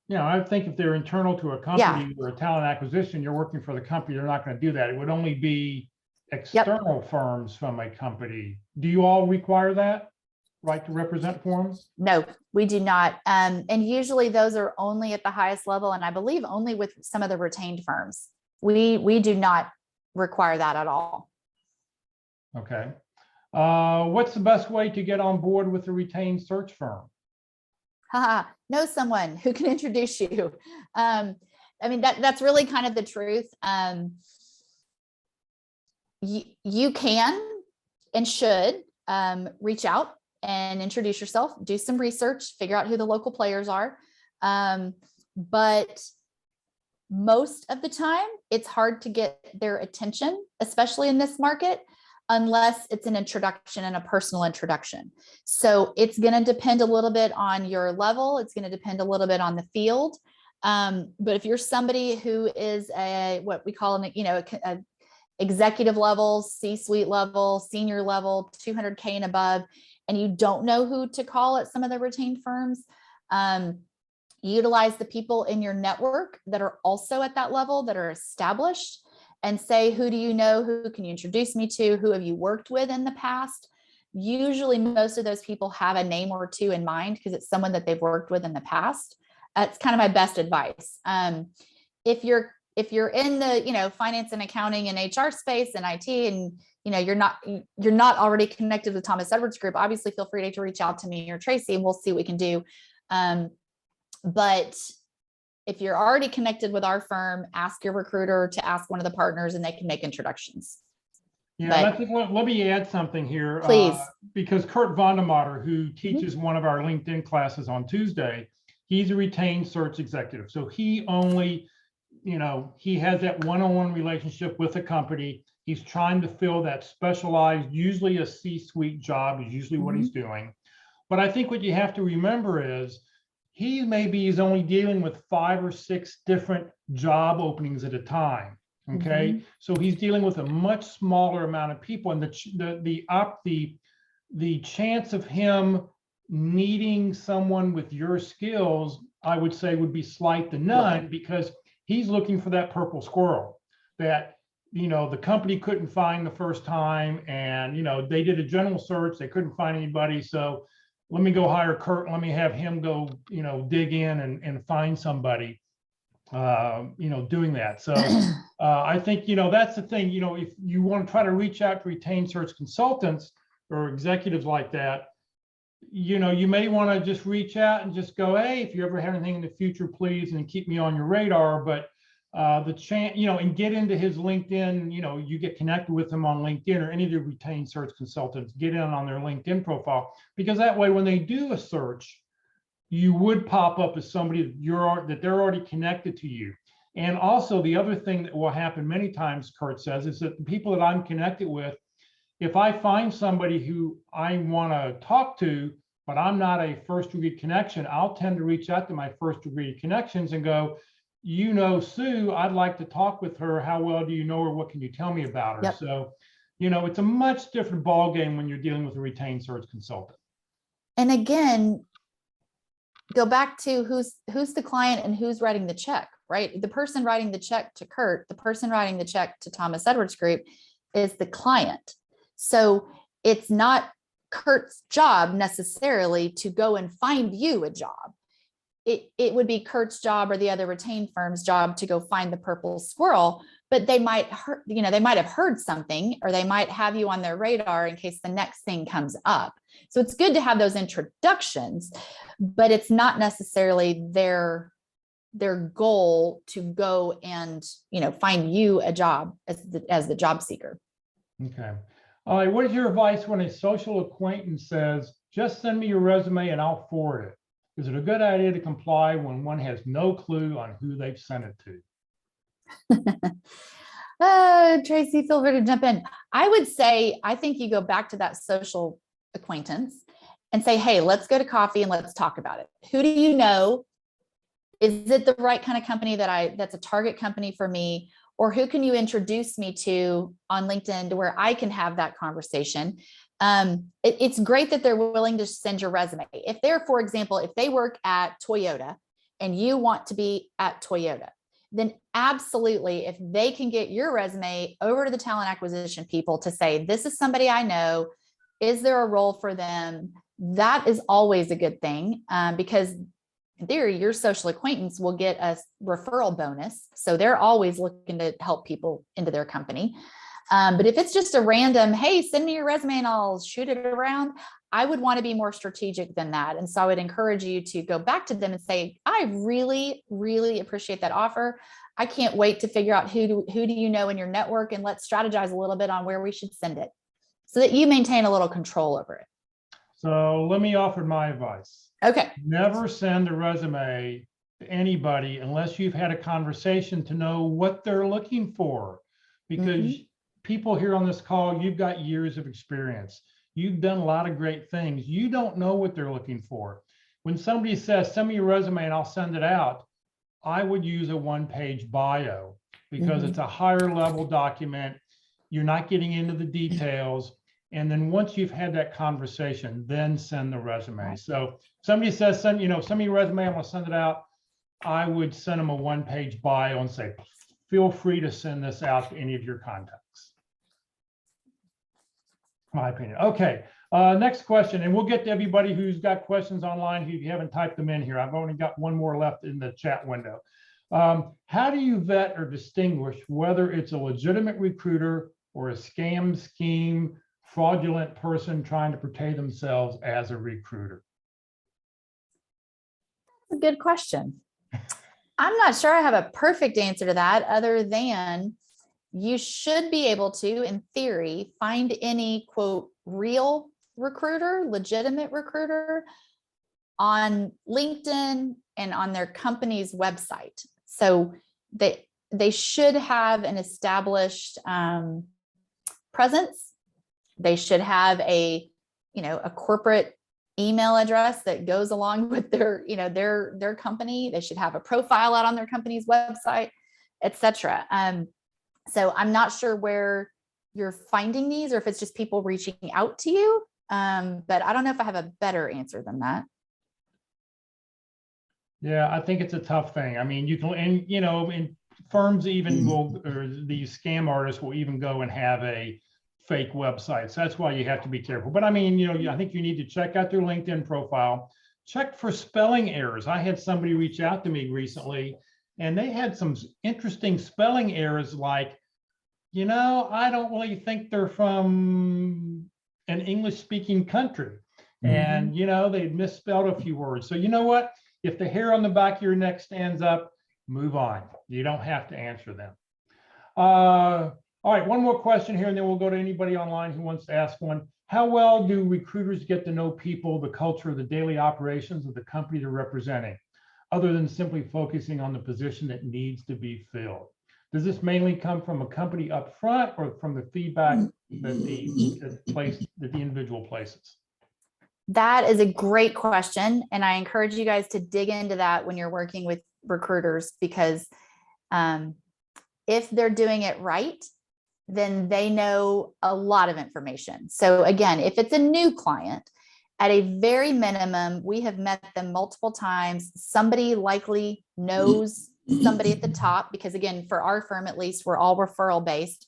Yeah, I think if they're internal to a company or a talent acquisition, you're working for the company, they're not going to do that. It would only be external firms from a company. Do you all require that right to represent forms?
No, we do not. And usually those are only at the highest level, and I believe only with some of the retained firms. We do not require that at all.
Okay. What's the best way to get on board with a retained search firm?
Know someone who can introduce you. I mean, that's really kind of the truth. You can and should reach out and introduce yourself, do some research, figure out who the local players are. But most of the time, it's hard to get their attention, especially in this market, unless it's an introduction and a personal introduction. So it's going to depend a little bit on your level. It's going to depend a little bit on the field. But if you're somebody who is what we call a executive level, C-suite level, senior level, 200K and above, and you don't know who to call at some of the retained firms, utilize the people in your network that are also at that level, that are established, and say, who do you know? Who can you introduce me to? Who have you worked with in the past? Usually most of those people have a name or two in mind because it's someone that they've worked with in the past. It's kind of my best advice. If you're in the, finance and accounting and HR space and IT, and you're not already connected with Thomas Edwards Group, obviously feel free to reach out to me or Tracy, and we'll see what we can do. But if you're already connected with our firm, ask your recruiter to ask one of the partners, and they can make introductions.
Yeah, let me add something here.
Please.
Because Kurt Vondermatter, who teaches one of our LinkedIn classes on Tuesday, he's a retained search executive. So he only, he has that one-on-one relationship with a company. He's trying to fill that specialized, usually a C-suite job is usually what he's doing. But I think what you have to remember is he maybe is only dealing with 5 or 6 different job openings at a time. Okay, so he's dealing with a much smaller amount of people, and the chance of him needing someone with your skills, I would say, would be slight to none, because he's looking for that purple squirrel that the company couldn't find the first time, and they did a general search, they couldn't find anybody, so let me go hire Kurt, let me have him go dig in and find somebody doing that. So I think that's the thing. If you want to try to reach out to retained search consultants or executives like that, you may want to just reach out and just go, hey, if you ever have anything in the future, please, and keep me on your radar. But the chance, and get into his LinkedIn, you get connected with him on LinkedIn, or any of the retained search consultants, get in on their LinkedIn profile, because that way, when they do a search, you would pop up as somebody that they're already connected to you. And also the other thing that will happen many times, Kurt says, is that the people that I'm connected with, if I find somebody who I want to talk to, but I'm not a first degree connection, I'll tend to reach out to my first degree connections and go, Sue, I'd like to talk with her. How well do you know her? What can you tell me about her?
Yep.
So, it's a much different ballgame when you're dealing with a retained search consultant.
And again, go back to who's the client and who's writing the check, right? The person writing the check to Kurt, the person writing the check to Thomas Edwards Group is the client. So it's not Kurt's job necessarily to go and find you a job. It would be Kurt's job or the other retained firm's job to go find the purple squirrel, but they might have heard something, or they might have you on their radar in case the next thing comes up. So it's good to have those introductions, but it's not necessarily their goal to go and, find you a job as the job seeker.
Okay. All right. What is your advice when a social acquaintance says, just send me your resume and I'll forward it? Is it a good idea to comply when one has no clue on who they've sent it to?
Tracy, feel free to jump in. I would say, I think you go back to that social acquaintance and say, hey, let's go to coffee and let's talk about it. Who do you know? Is it the right kind of company that's a target company for me? Or who can you introduce me to on LinkedIn to where I can have that conversation? It's great that they're willing to send your resume. If they're, for example, if they work at Toyota and you want to be at Toyota, then absolutely, if they can get your resume over to the talent acquisition people to say, this is somebody I know, is there a role for them? That is always a good thing, because in theory, your social acquaintance will get a referral bonus. So they're always looking to help people into their company. But if it's just a random, hey, send me your resume and I'll shoot it around, I would want to be more strategic than that. And so I would encourage you to go back to them and say, I really, really appreciate that offer. I can't wait to figure out who do you know in your network, and let's strategize a little bit on where we should send it so that you maintain a little control over it.
So let me offer my advice.
Okay.
Never send a resume to anybody unless you've had a conversation to know what they're looking for, because people here on this call, you've got years of experience. You've done a lot of great things. You don't know what they're looking for. When somebody says, send me your resume and I'll send it out, I would use a one-page bio, because it's a higher level document. You're not getting into the details. And then once you've had that conversation, then send the resume. So somebody says, send me your resume, I'm gonna send it out. I would send them a one-page bio and say, feel free to send this out to any of your contacts. My opinion. Okay, next question, and we'll get to everybody who's got questions online who you haven't typed them in here. I've only got one more left in the chat window. How do you vet or distinguish whether it's a legitimate recruiter or a scam, scheme, fraudulent person trying to portray themselves as a recruiter?
That's a good question. I'm not sure I have a perfect answer to that, other than you should be able to, in theory, find any, quote, real recruiter, legitimate recruiter on LinkedIn and on their company's website. So they should have an established presence. They should have a corporate email address that goes along with their company. They should have a profile out on their company's website, etc. So I'm not sure where you're finding these, or if it's just people reaching out to you. But I don't know if I have a better answer than that.
Yeah, I think it's a tough thing. I mean, you can, and firms even will, or these scam artists will even go and have a fake website. So that's why you have to be careful. But I mean, I think you need to check out their LinkedIn profile, check for spelling errors. I had somebody reach out to me recently, and they had some interesting spelling errors, like, I don't really think they're from an English speaking country. And, you know, they misspelled a few words. So you know what? If the hair on the back of your neck stands up, move on. You don't have to answer them. All right, one more question here, and then we'll go to anybody online who wants to ask one. How well do recruiters get to know people, the culture, the daily operations of the company they're representing, other than simply focusing on the position that needs to be filled? Does this mainly come from a company up front or from the feedback that the individual places?
That is a great question. And I encourage you guys to dig into that when you're working with recruiters, because if they're doing it right, then they know a lot of information. So again, if it's a new client, at a very minimum, we have met them multiple times. Somebody likely knows somebody at the top, because again, for our firm, at least, we're all referral based.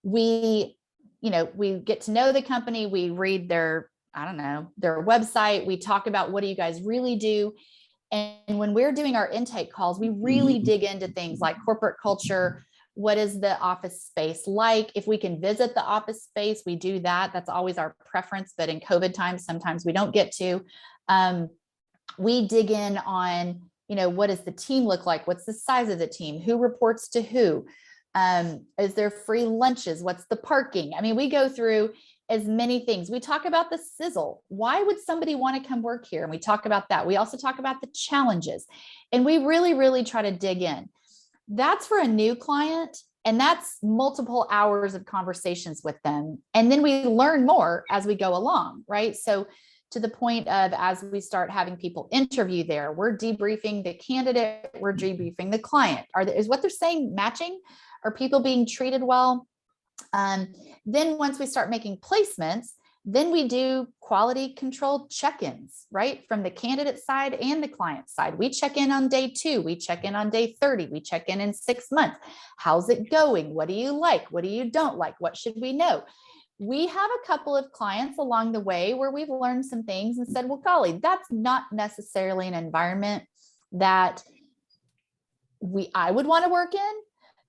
We get to know the company. We read their website. We talk about, what do you guys really do? And when we're doing our intake calls, we really dig into things like corporate culture. What is the office space like? If we can visit the office space, we do that. That's always our preference. But in COVID times, sometimes we don't get to. We dig in on, what does the team look like? What's the size of the team? Who reports to who? Is there free lunches? What's the parking? I mean, we go through as many things. We talk about the sizzle. Why would somebody want to come work here? And we talk about that. We also talk about the challenges. And we really, really try to dig in. That's for a new client. And that's multiple hours of conversations with them. And then we learn more as we go along, right? So to the point of, as we start having people interview there, we're debriefing the candidate, we're debriefing the client. Is what they're saying matching? Are people being treated well? Then once we start making placements, then we do quality control check-ins, right? From the candidate side and the client side. We check in on day 2, we check in on day 30, we check in 6 months. How's it going? What do you like? What do you don't like? What should we know? We have a couple of clients along the way where we've learned some things and said, well, golly, that's not necessarily an environment that I would want to work in.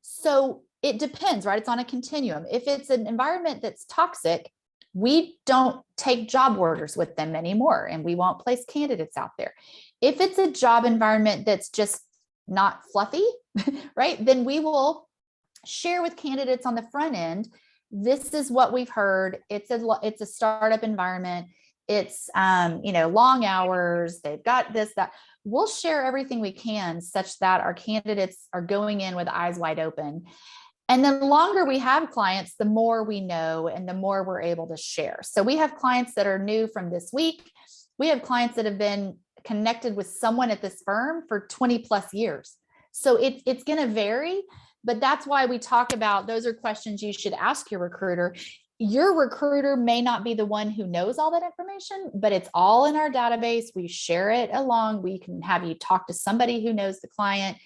So it depends, right? It's on a continuum. If it's an environment that's toxic, we don't take job orders with them anymore, and we won't place candidates out there. If it's a job environment that's just not fluffy, right, then we will share with candidates on the front end, this is what we've heard. It's a startup environment. It's long hours. They've got this, that. We'll share everything we can, such that our candidates are going in with eyes wide open. And the longer we have clients, the more we know and the more we're able to share. So we have clients that are new from this week. We have clients that have been connected with someone at this firm for 20 plus years. So it's going to vary, but that's why we talk about, those are questions you should ask your recruiter. Your recruiter may not be the one who knows all that information, but it's all in our database. We share it along. We can have you talk to somebody who knows the client.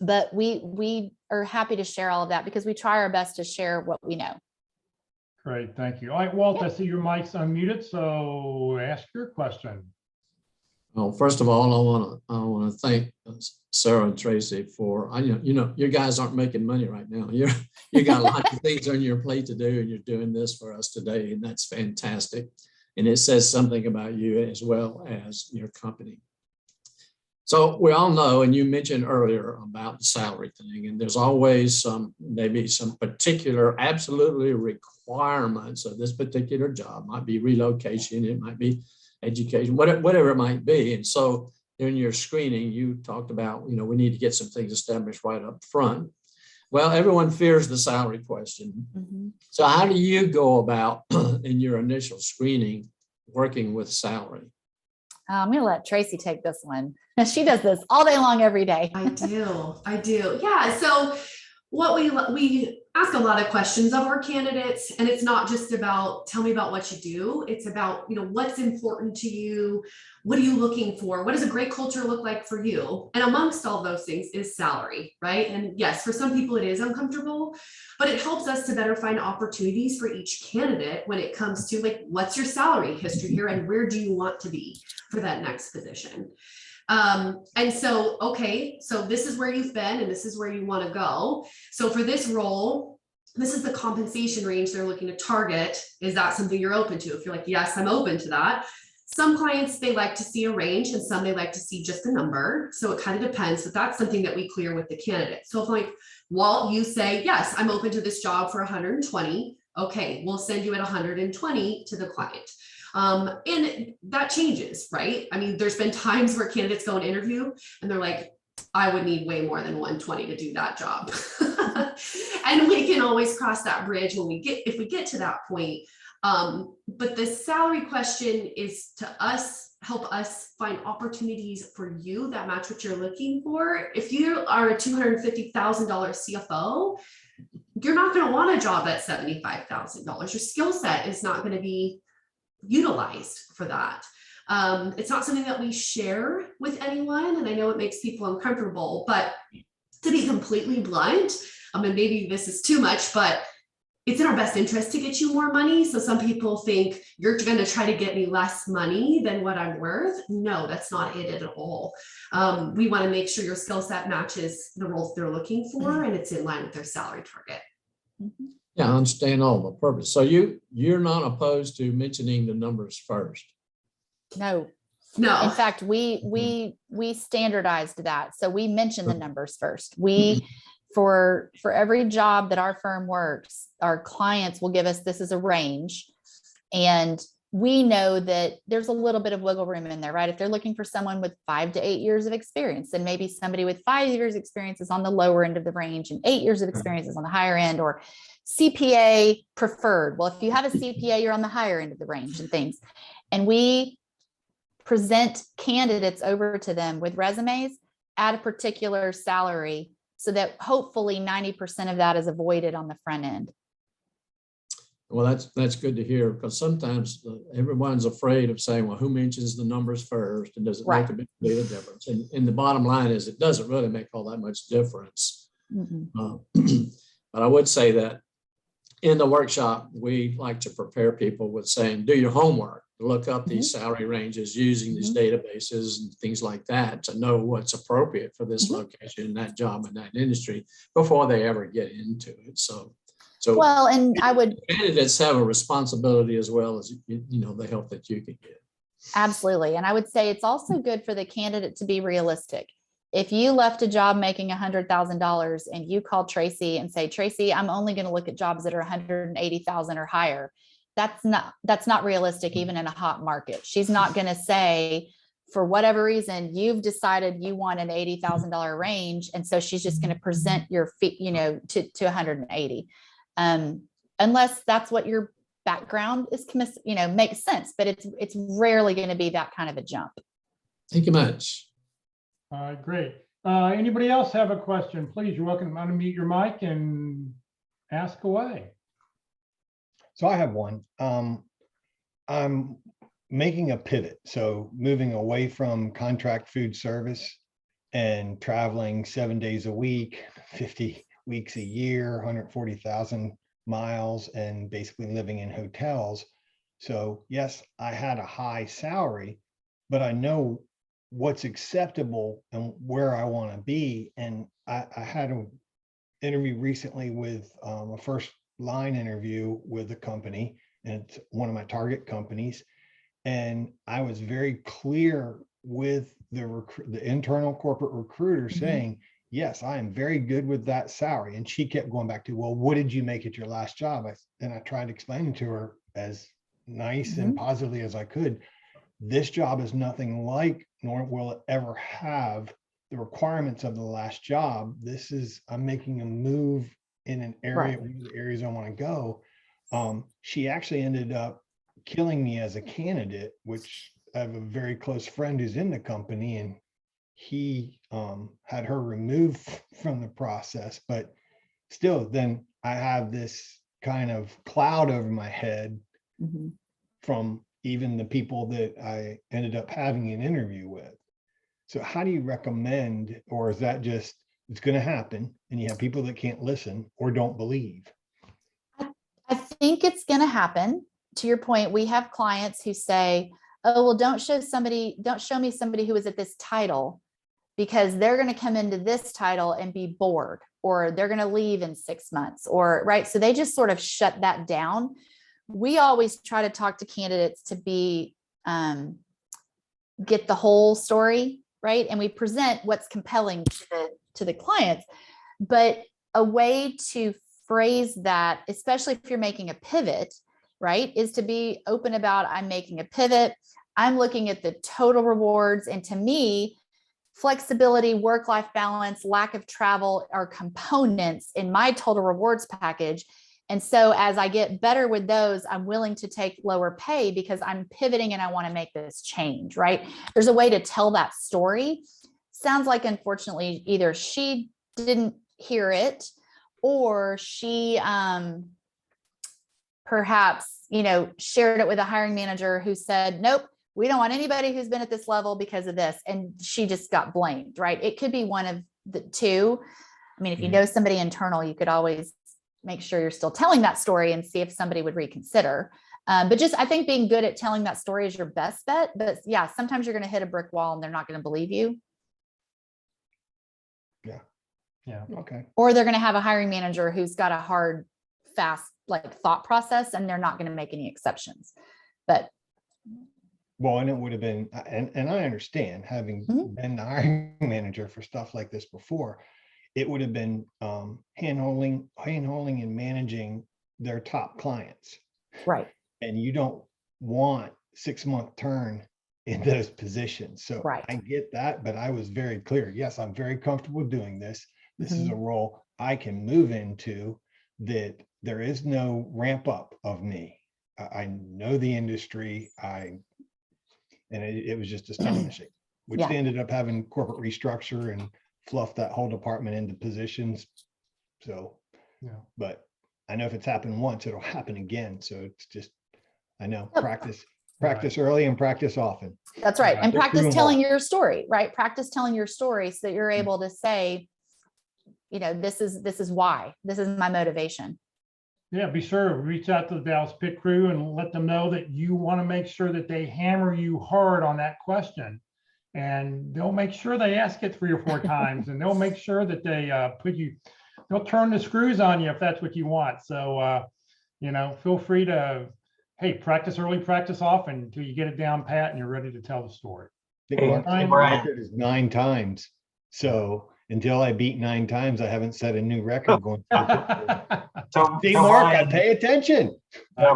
But we are happy to share all of that, because we try our best to share what we know.
Great, thank you. All right, Walt, I see your mic's unmuted, so ask your question.
Well, first of all, I want to thank Sarah and Tracy for, you guys aren't making money right now. You got lots of things on your plate to do, and you're doing this for us today, and that's fantastic. And it says something about you as well as your company. So we all know, and you mentioned earlier about the salary thing, and there's always maybe some particular absolutely requirements of this particular job. Might be relocation, it might be education, whatever it might be. And so in your screening, you talked about, we need to get some things established right up front. Well, everyone fears the salary question. Mm-hmm. So how do you go about in your initial screening working with salary?
I'm going to let Tracy take this one. She does this all day long, every day.
I do. Yeah. So what we ask a lot of questions of our candidates, and it's not just about, tell me about what you do. It's about, what's important to you. What are you looking for? What does a great culture look like for you? And amongst all those things is salary, right? And yes, for some people it is uncomfortable, but it helps us to better find opportunities for each candidate when it comes to, like, what's your salary history here and where do you want to be for that next position? And so, okay, so this is where you've been and this is where you want to go. So for this role, this is the compensation range they're looking to target. Is that something you're open to? If you're like, yes, I'm open to that. Some clients, they like to see a range, and some they like to see just a number. So it kind of depends, but that's something that we clear with the candidate. So if like, Walt, you say, yes, I'm open to this job for 120. Okay, we'll send you at 120 to the client. And that changes, right? I mean, there's been times where candidates go and interview and they're like, I would need way more than 120 to do that job. And we can always cross that bridge when if we get to that point. But the salary question is to help us find opportunities for you that match what you're looking for. If you are a $250,000 CFO, you're not going to want a job at $75,000. Your skill set is not going to be utilized for that. It's not something that we share with anyone, and I know it makes people uncomfortable, but to be completely blunt, and maybe this is too much, but it's in our best interest to get you more money. So some people think you're going to try to get me less money than what I'm worth. No, that's not it at all. We want to make sure your skill set matches the roles they're looking for, and it's in line with their salary target.
Yeah, I understand all the purpose. So you're not opposed to mentioning the numbers first?
No.
No.
In fact, we standardized that. So we mention the numbers first. For every job that our firm works, our clients will give us, this is a range. And we know that there's a little bit of wiggle room in there, right? If they're looking for someone with 5 to 8 years of experience, then maybe somebody with 5 years experience is on the lower end of the range and 8 years of experience is on the higher end, or CPA preferred. Well, if you have a CPA, you're on the higher end of the range and things. And we present candidates over to them with resumes at a particular salary, so that hopefully 90% of that is avoided on the front end.
Well, that's good to hear, because sometimes everyone's afraid of saying, well, who mentions the numbers first, and does it make a big difference? And the bottom line is it doesn't really make all that much difference. But I would say that in the workshop, we like to prepare people with saying, do your homework, look up these salary ranges using these databases and things like that to know what's appropriate for this location, that job, and that industry before they ever get into it. So
well, and I would,
candidates have a responsibility as well as, the help that you can get.
Absolutely. And I would say it's also good for the candidate to be realistic. If you left a job making $100,000 and you call Tracy and say, Tracy, I'm only going to look at jobs that are 180,000 or higher. That's not realistic, even in a hot market. She's not going to say, for whatever reason, you've decided you want an $80,000 range. And so she's just going to present your fee, to 180. Unless that's what your background is, makes sense, but it's rarely going to be that kind of a jump.
Thank you much.
All right, great. Anybody else have a question? Please, you're welcome to unmute your mic and ask away.
So I have one. I'm making a pivot. So moving away from contract food service and traveling 7 days a week, 50 weeks a year, 140,000 miles, and basically living in hotels. So yes, I had a high salary, but I know what's acceptable and where I want to be. And I had an interview recently with a first line interview with a company, and it's one of my target companies. And I was very clear with the internal corporate recruiter saying, yes, I am very good with that salary. And she kept going back to, well, what did you make at your last job? And I tried explaining to her as nice and positively as I could, this job is nothing like, nor will it ever have the requirements of the last job. I'm making a move in an area, one of the areas I want to go. She actually ended up killing me as a candidate, which I have a very close friend who's in the company, and he had her removed from the process. But still, then I have this kind of cloud over my head from even the people that I ended up having an interview with. So how do you recommend, or is that just, it's going to happen and you have people that can't listen or don't believe?
I think it's going to happen. To your point, we have clients who say, oh, well, don't show me somebody who is at this title, because they're going to come into this title and be bored, or they're going to leave in 6 months, or right. So they just sort of shut that down. We always try to talk to candidates to be, get the whole story, right? And we present what's compelling to the clients, but a way to phrase that, especially if you're making a pivot, right, is to be open about, I'm making a pivot. I'm looking at the total rewards. And to me, flexibility, work-life balance, lack of travel are components in my total rewards package. And so as I get better with those, I'm willing to take lower pay because I'm pivoting and I want to make this change, right? There's a way to tell that story. Sounds like, unfortunately, either she didn't hear it, or she perhaps, shared it with a hiring manager who said, nope, we don't want anybody who's been at this level because of this. And she just got blamed, right? It could be one of the two. I mean, if you know somebody internal, you could always make sure you're still telling that story and see if somebody would reconsider. But just, I think being good at telling that story is your best bet. But yeah, sometimes you're going to hit a brick wall and they're not going to believe you.
Yeah.
Okay.
Or they're going to have a hiring manager who's got a hard, fast, thought process, and they're not going to make any exceptions. But
Well, and it would have been, and I understand, having been the hiring manager for stuff like this before, it would have been hand-holding and managing their top clients.
right.
And you don't want 6-month turn in those positions. So
Right.
I get that, but I was very clear. Yes, I'm very comfortable doing this. This is a role I can move into, that there is no ramp up of me. I know the industry. And it was just astonishing, which they ended up having corporate restructure and fluff that whole department into positions. So, but I know if it's happened once, it'll happen again. So it's just, I know, practice early and practice often.
That's right. And practice telling
your
your story, right? Practice telling your story so that you're able to say, this is why, this is my motivation.
Yeah, be sure to reach out to the Dallas Pit Crew and let them know that you want to make sure that they hammer you hard on that question. And they'll make sure they ask it 3 or 4 times, and they'll make sure that they they'll turn the screws on you if that's what you want. So, feel free to, hey, practice early, practice often until you get it down pat and you're ready to tell the story.
I think my record is 9 times. So until I beat 9 times, I haven't set a new record going.
So,
See,
so
Mark, I
Brian,
pay attention.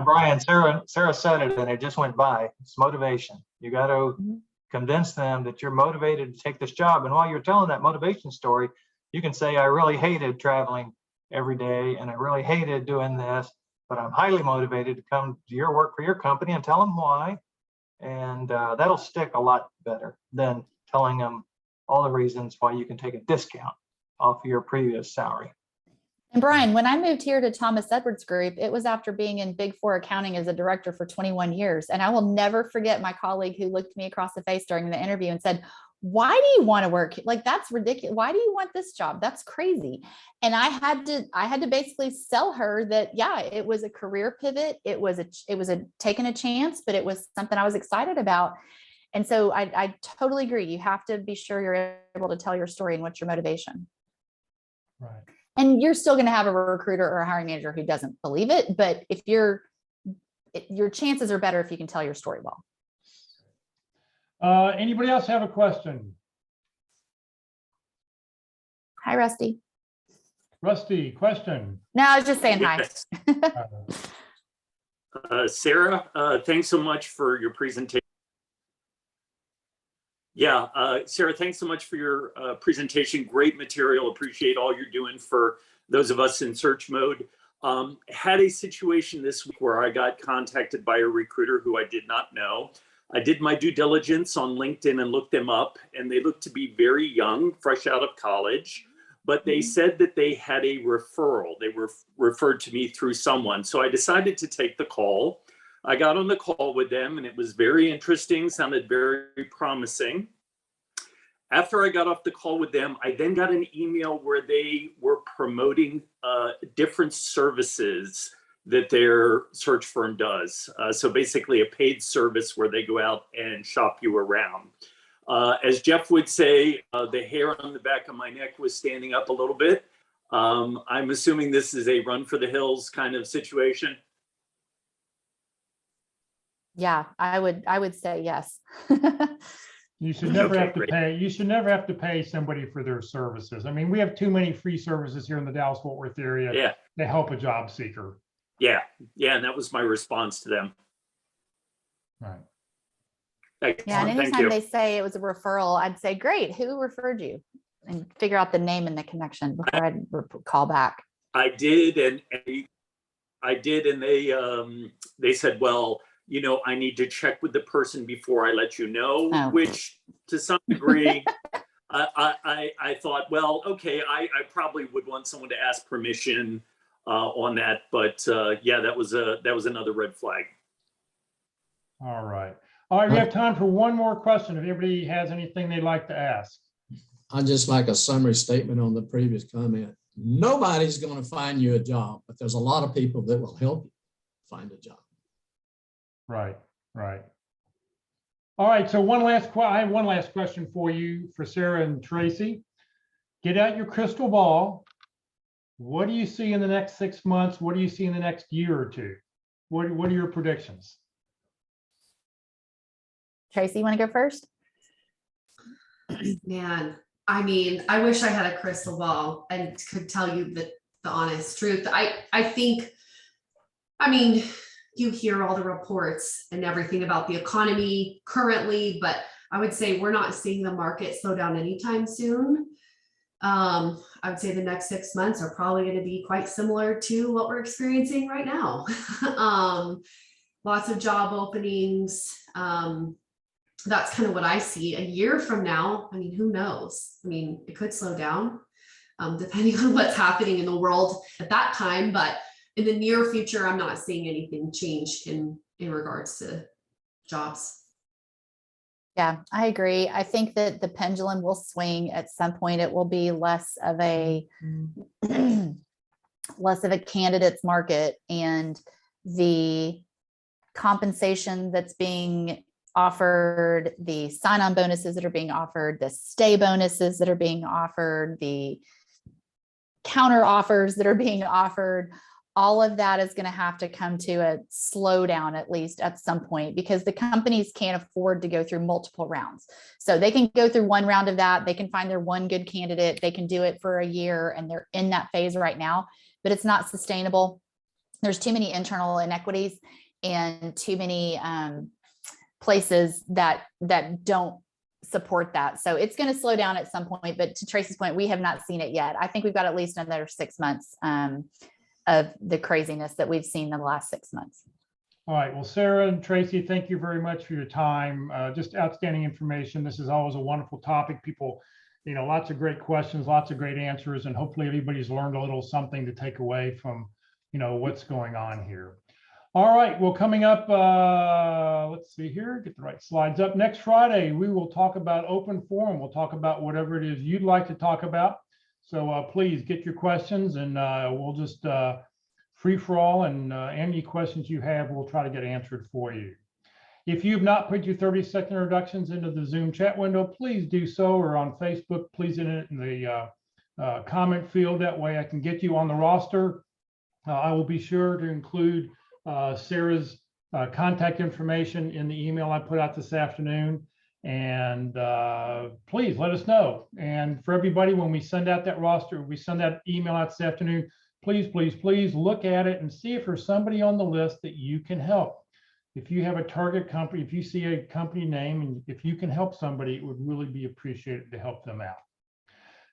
Brian, Sarah said it and it just went by. It's motivation. You got to convince them that you're motivated to take this job. And while you're telling that motivation story, you can say, I really hated traveling every day and I really hated doing this, but I'm highly motivated to come to your work for your company, and tell them why. And that'll stick a lot better than telling them all the reasons why you can take a discount off your previous salary.
And Brian, when I moved here to Thomas Edwards Group, it was after being in Big Four accounting as a director for 21 years. And I will never forget my colleague who looked me across the face during the interview and said, why do you want to work? That's ridiculous. Why do you want this job? That's crazy. And I had to basically sell her that, yeah, it was a career pivot. It was taking a chance, but it was something I was excited about. And so I totally agree. You have to be sure you're able to tell your story and what's your motivation.
Right.
And you're still going to have a recruiter or a hiring manager who doesn't believe it. But if your chances are better if you can tell your story well.
Anybody else have a question?
Hi, Rusty.
Rusty, question.
No, I was just saying hi.
Sarah, thanks so much for your presentation. Yeah, Sarah, thanks so much for your presentation. Great material. Appreciate all you're doing for those of us in search mode. Had a situation this week where I got contacted by a recruiter who I did not know. I did my due diligence on LinkedIn and looked them up, and they looked to be very young, fresh out of college, but they said that they had a referral. They were referred to me through someone. So I decided to take the call. I got on the call with them and it was very interesting, sounded very promising. After I got off the call with them, I then got an email where they were promoting different services that their search firm does. So basically a paid service where they go out and shop you around. As Jeff would say, the hair on the back of my neck was standing up a little bit. I'm assuming this is a run for the hills kind of situation.
Yeah, I would say yes.
You should never
Okay,
have to
great.
pay, you should never have to pay somebody for their services. I mean, we have too many free services here in the Dallas-Fort Worth area
Yeah,
to help a job seeker.
yeah, and that was my response to them.
Right.
Yeah, and
Excellent, thank
anytime
you.
they say it was a referral, I'd say, great, who referred you? And figure out the name and the connection before I'd call back.
I did, and they said, well, you know, I need to check with the person before I let you know,
Oh.
which to some degree, I thought, well, okay, I probably would want someone to ask permission on that, but yeah, that was another red flag.
All right. All right, we have time for one more question. If anybody has anything they'd like to ask.
I'd just like a summary statement on the previous comment. Nobody's going to find you a job, but there's a lot of people that will help you find a job.
Right, right. All right, so I have one last question for you, for Sarah and Tracy. Get out your crystal ball. What do you see in the next 6 months? What do you see in the next year or two? What are your predictions?
Tracy, you want to go first?
Man, I mean, I wish I had a crystal ball and could tell you the honest truth. I think, I mean, you hear all the reports and everything about the economy currently, but I would say we're not seeing the market slow down anytime soon. I would say the next 6 months are probably going to be quite similar to what we're experiencing right now. Lots of job openings. That's kind of what I see. A year from now, I mean, who knows? I mean, it could slow down depending on what's happening in the world at that time. But in the near future, I'm not seeing anything change in regards to jobs.
Yeah, I agree. I think that the pendulum will swing at some point. It will be less of a candidates market, and the compensation that's being offered, the sign-on bonuses that are being offered, the stay bonuses that are being offered, the counter offers that are being offered, all of that is going to have to come to a slowdown, at least at some point, because the companies can't afford to go through multiple rounds. So they can go through one round of that. They can find their one good candidate. They can do it for a year, and they're in that phase right now, but it's not sustainable. There's too many internal inequities and too many places that don't support that. So it's going to slow down at some point, but to Tracy's point, we have not seen it yet. I think we've got at least another 6 months of the craziness that we've seen in the last 6 months.
All right, well, Sarah and Tracy, thank you very much for your time. Just outstanding information. This is always a wonderful topic. People, you know, lots of great questions, lots of great answers, and hopefully everybody's learned a little something to take away from, you know, what's going on here. All right, well, coming up, let's see here, get the right slides up. Next Friday, we will talk about open forum. We'll talk about whatever it is you'd like to talk about. So please get your questions, and we'll just free for all, and any questions you have, we'll try to get answered for you. If you've not put your 30-second introductions into the Zoom chat window, please do so, or on Facebook, please in it in the comment field. That way I can get you on the roster. I will be sure to include Sarah's contact information in the email I put out this afternoon. And please let us know. And for everybody, when we send out that roster, we send that email out this afternoon, please, please, please look at it and see if there's somebody on the list that you can help. If you have a target company, if you see a company name, and if you can help somebody, it would really be appreciated to help them out.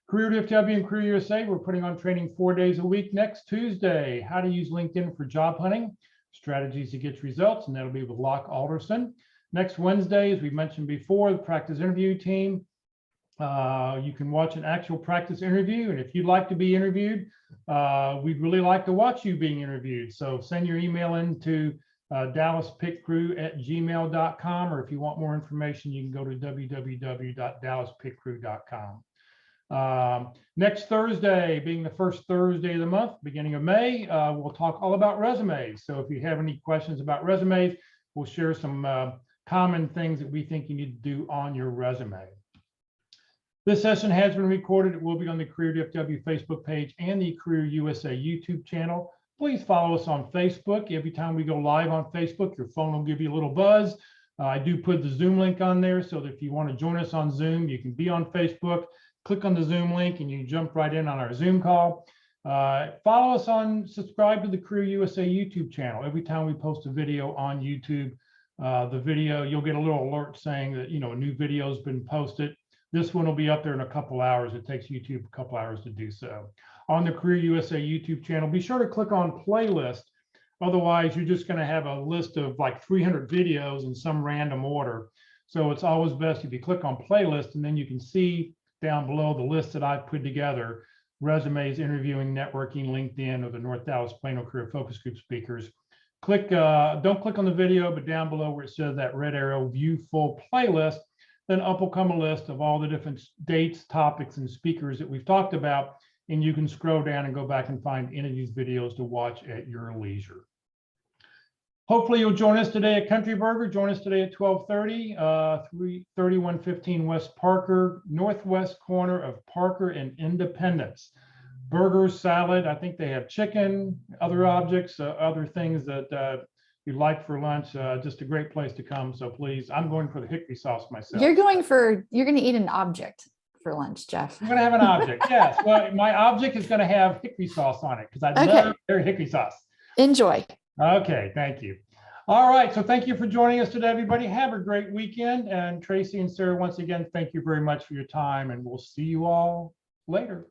Career DFW and Career USA, we're putting on training 4 days a week. Next Tuesday, how to use LinkedIn for job hunting, strategies to get results, and that'll be with Locke Alderson. Next Wednesday, as we mentioned before, the practice interview team. You can watch an actual practice interview, and if you'd like to be interviewed, we'd really like to watch you being interviewed. So send your email in to dallaspitcrew@gmail.com, or if you want more information, you can go to www.dallaspitcrew.com. Next Thursday, being the first Thursday of the month, beginning of May, we'll talk all about resumes. So if you have any questions about resumes, we'll share some common things that we think you need to do on your resume. This session has been recorded. It will be on the Career DFW Facebook page and the Career USA YouTube channel. Please follow us on Facebook. Every time we go live on Facebook, your phone will give you a little buzz. I do put the Zoom link on there, so that if you want to join us on Zoom, you can be on Facebook, click on the Zoom link, and you jump right in on our Zoom call. Follow us subscribe to the Career USA YouTube channel. Every time we post a video on YouTube, the video, you'll get a little alert saying that, a new video has been posted. This one will be up there in a couple hours. It takes YouTube a couple hours to do so. On the Career USA YouTube channel, be sure to click on playlist. Otherwise, you're just going to have a list of like 300 videos in some random order. So it's always best if you click on playlist, and then you can see down below the list that I've put together: resumes, interviewing, networking, LinkedIn, or the North Dallas Plano Career Focus Group speakers. Don't click on the video, but down below where it says that red arrow, view full playlist, then up will come a list of all the different dates, topics, and speakers that we've talked about. And you can scroll down and go back and find any of these videos to watch at your leisure. Hopefully you'll join us today at Country Burger. Join us today at 12:30, 3115 West Parker, northwest corner of Parker and Independence. Burgers, salad, I think they have chicken, other objects, other things that you'd like for lunch. Just a great place to come. So please, I'm going for the hickory sauce myself.
You're going to eat an object for lunch, Jeff.
I'm going to have an object, yes. Well, my object is going to have hickory sauce on it because I love their hickory sauce.
Enjoy.
Okay, thank you. All right, so thank you for joining us today, everybody. Have a great weekend. And Tracy and Sarah, once again, thank you very much for your time, and we'll see you all later.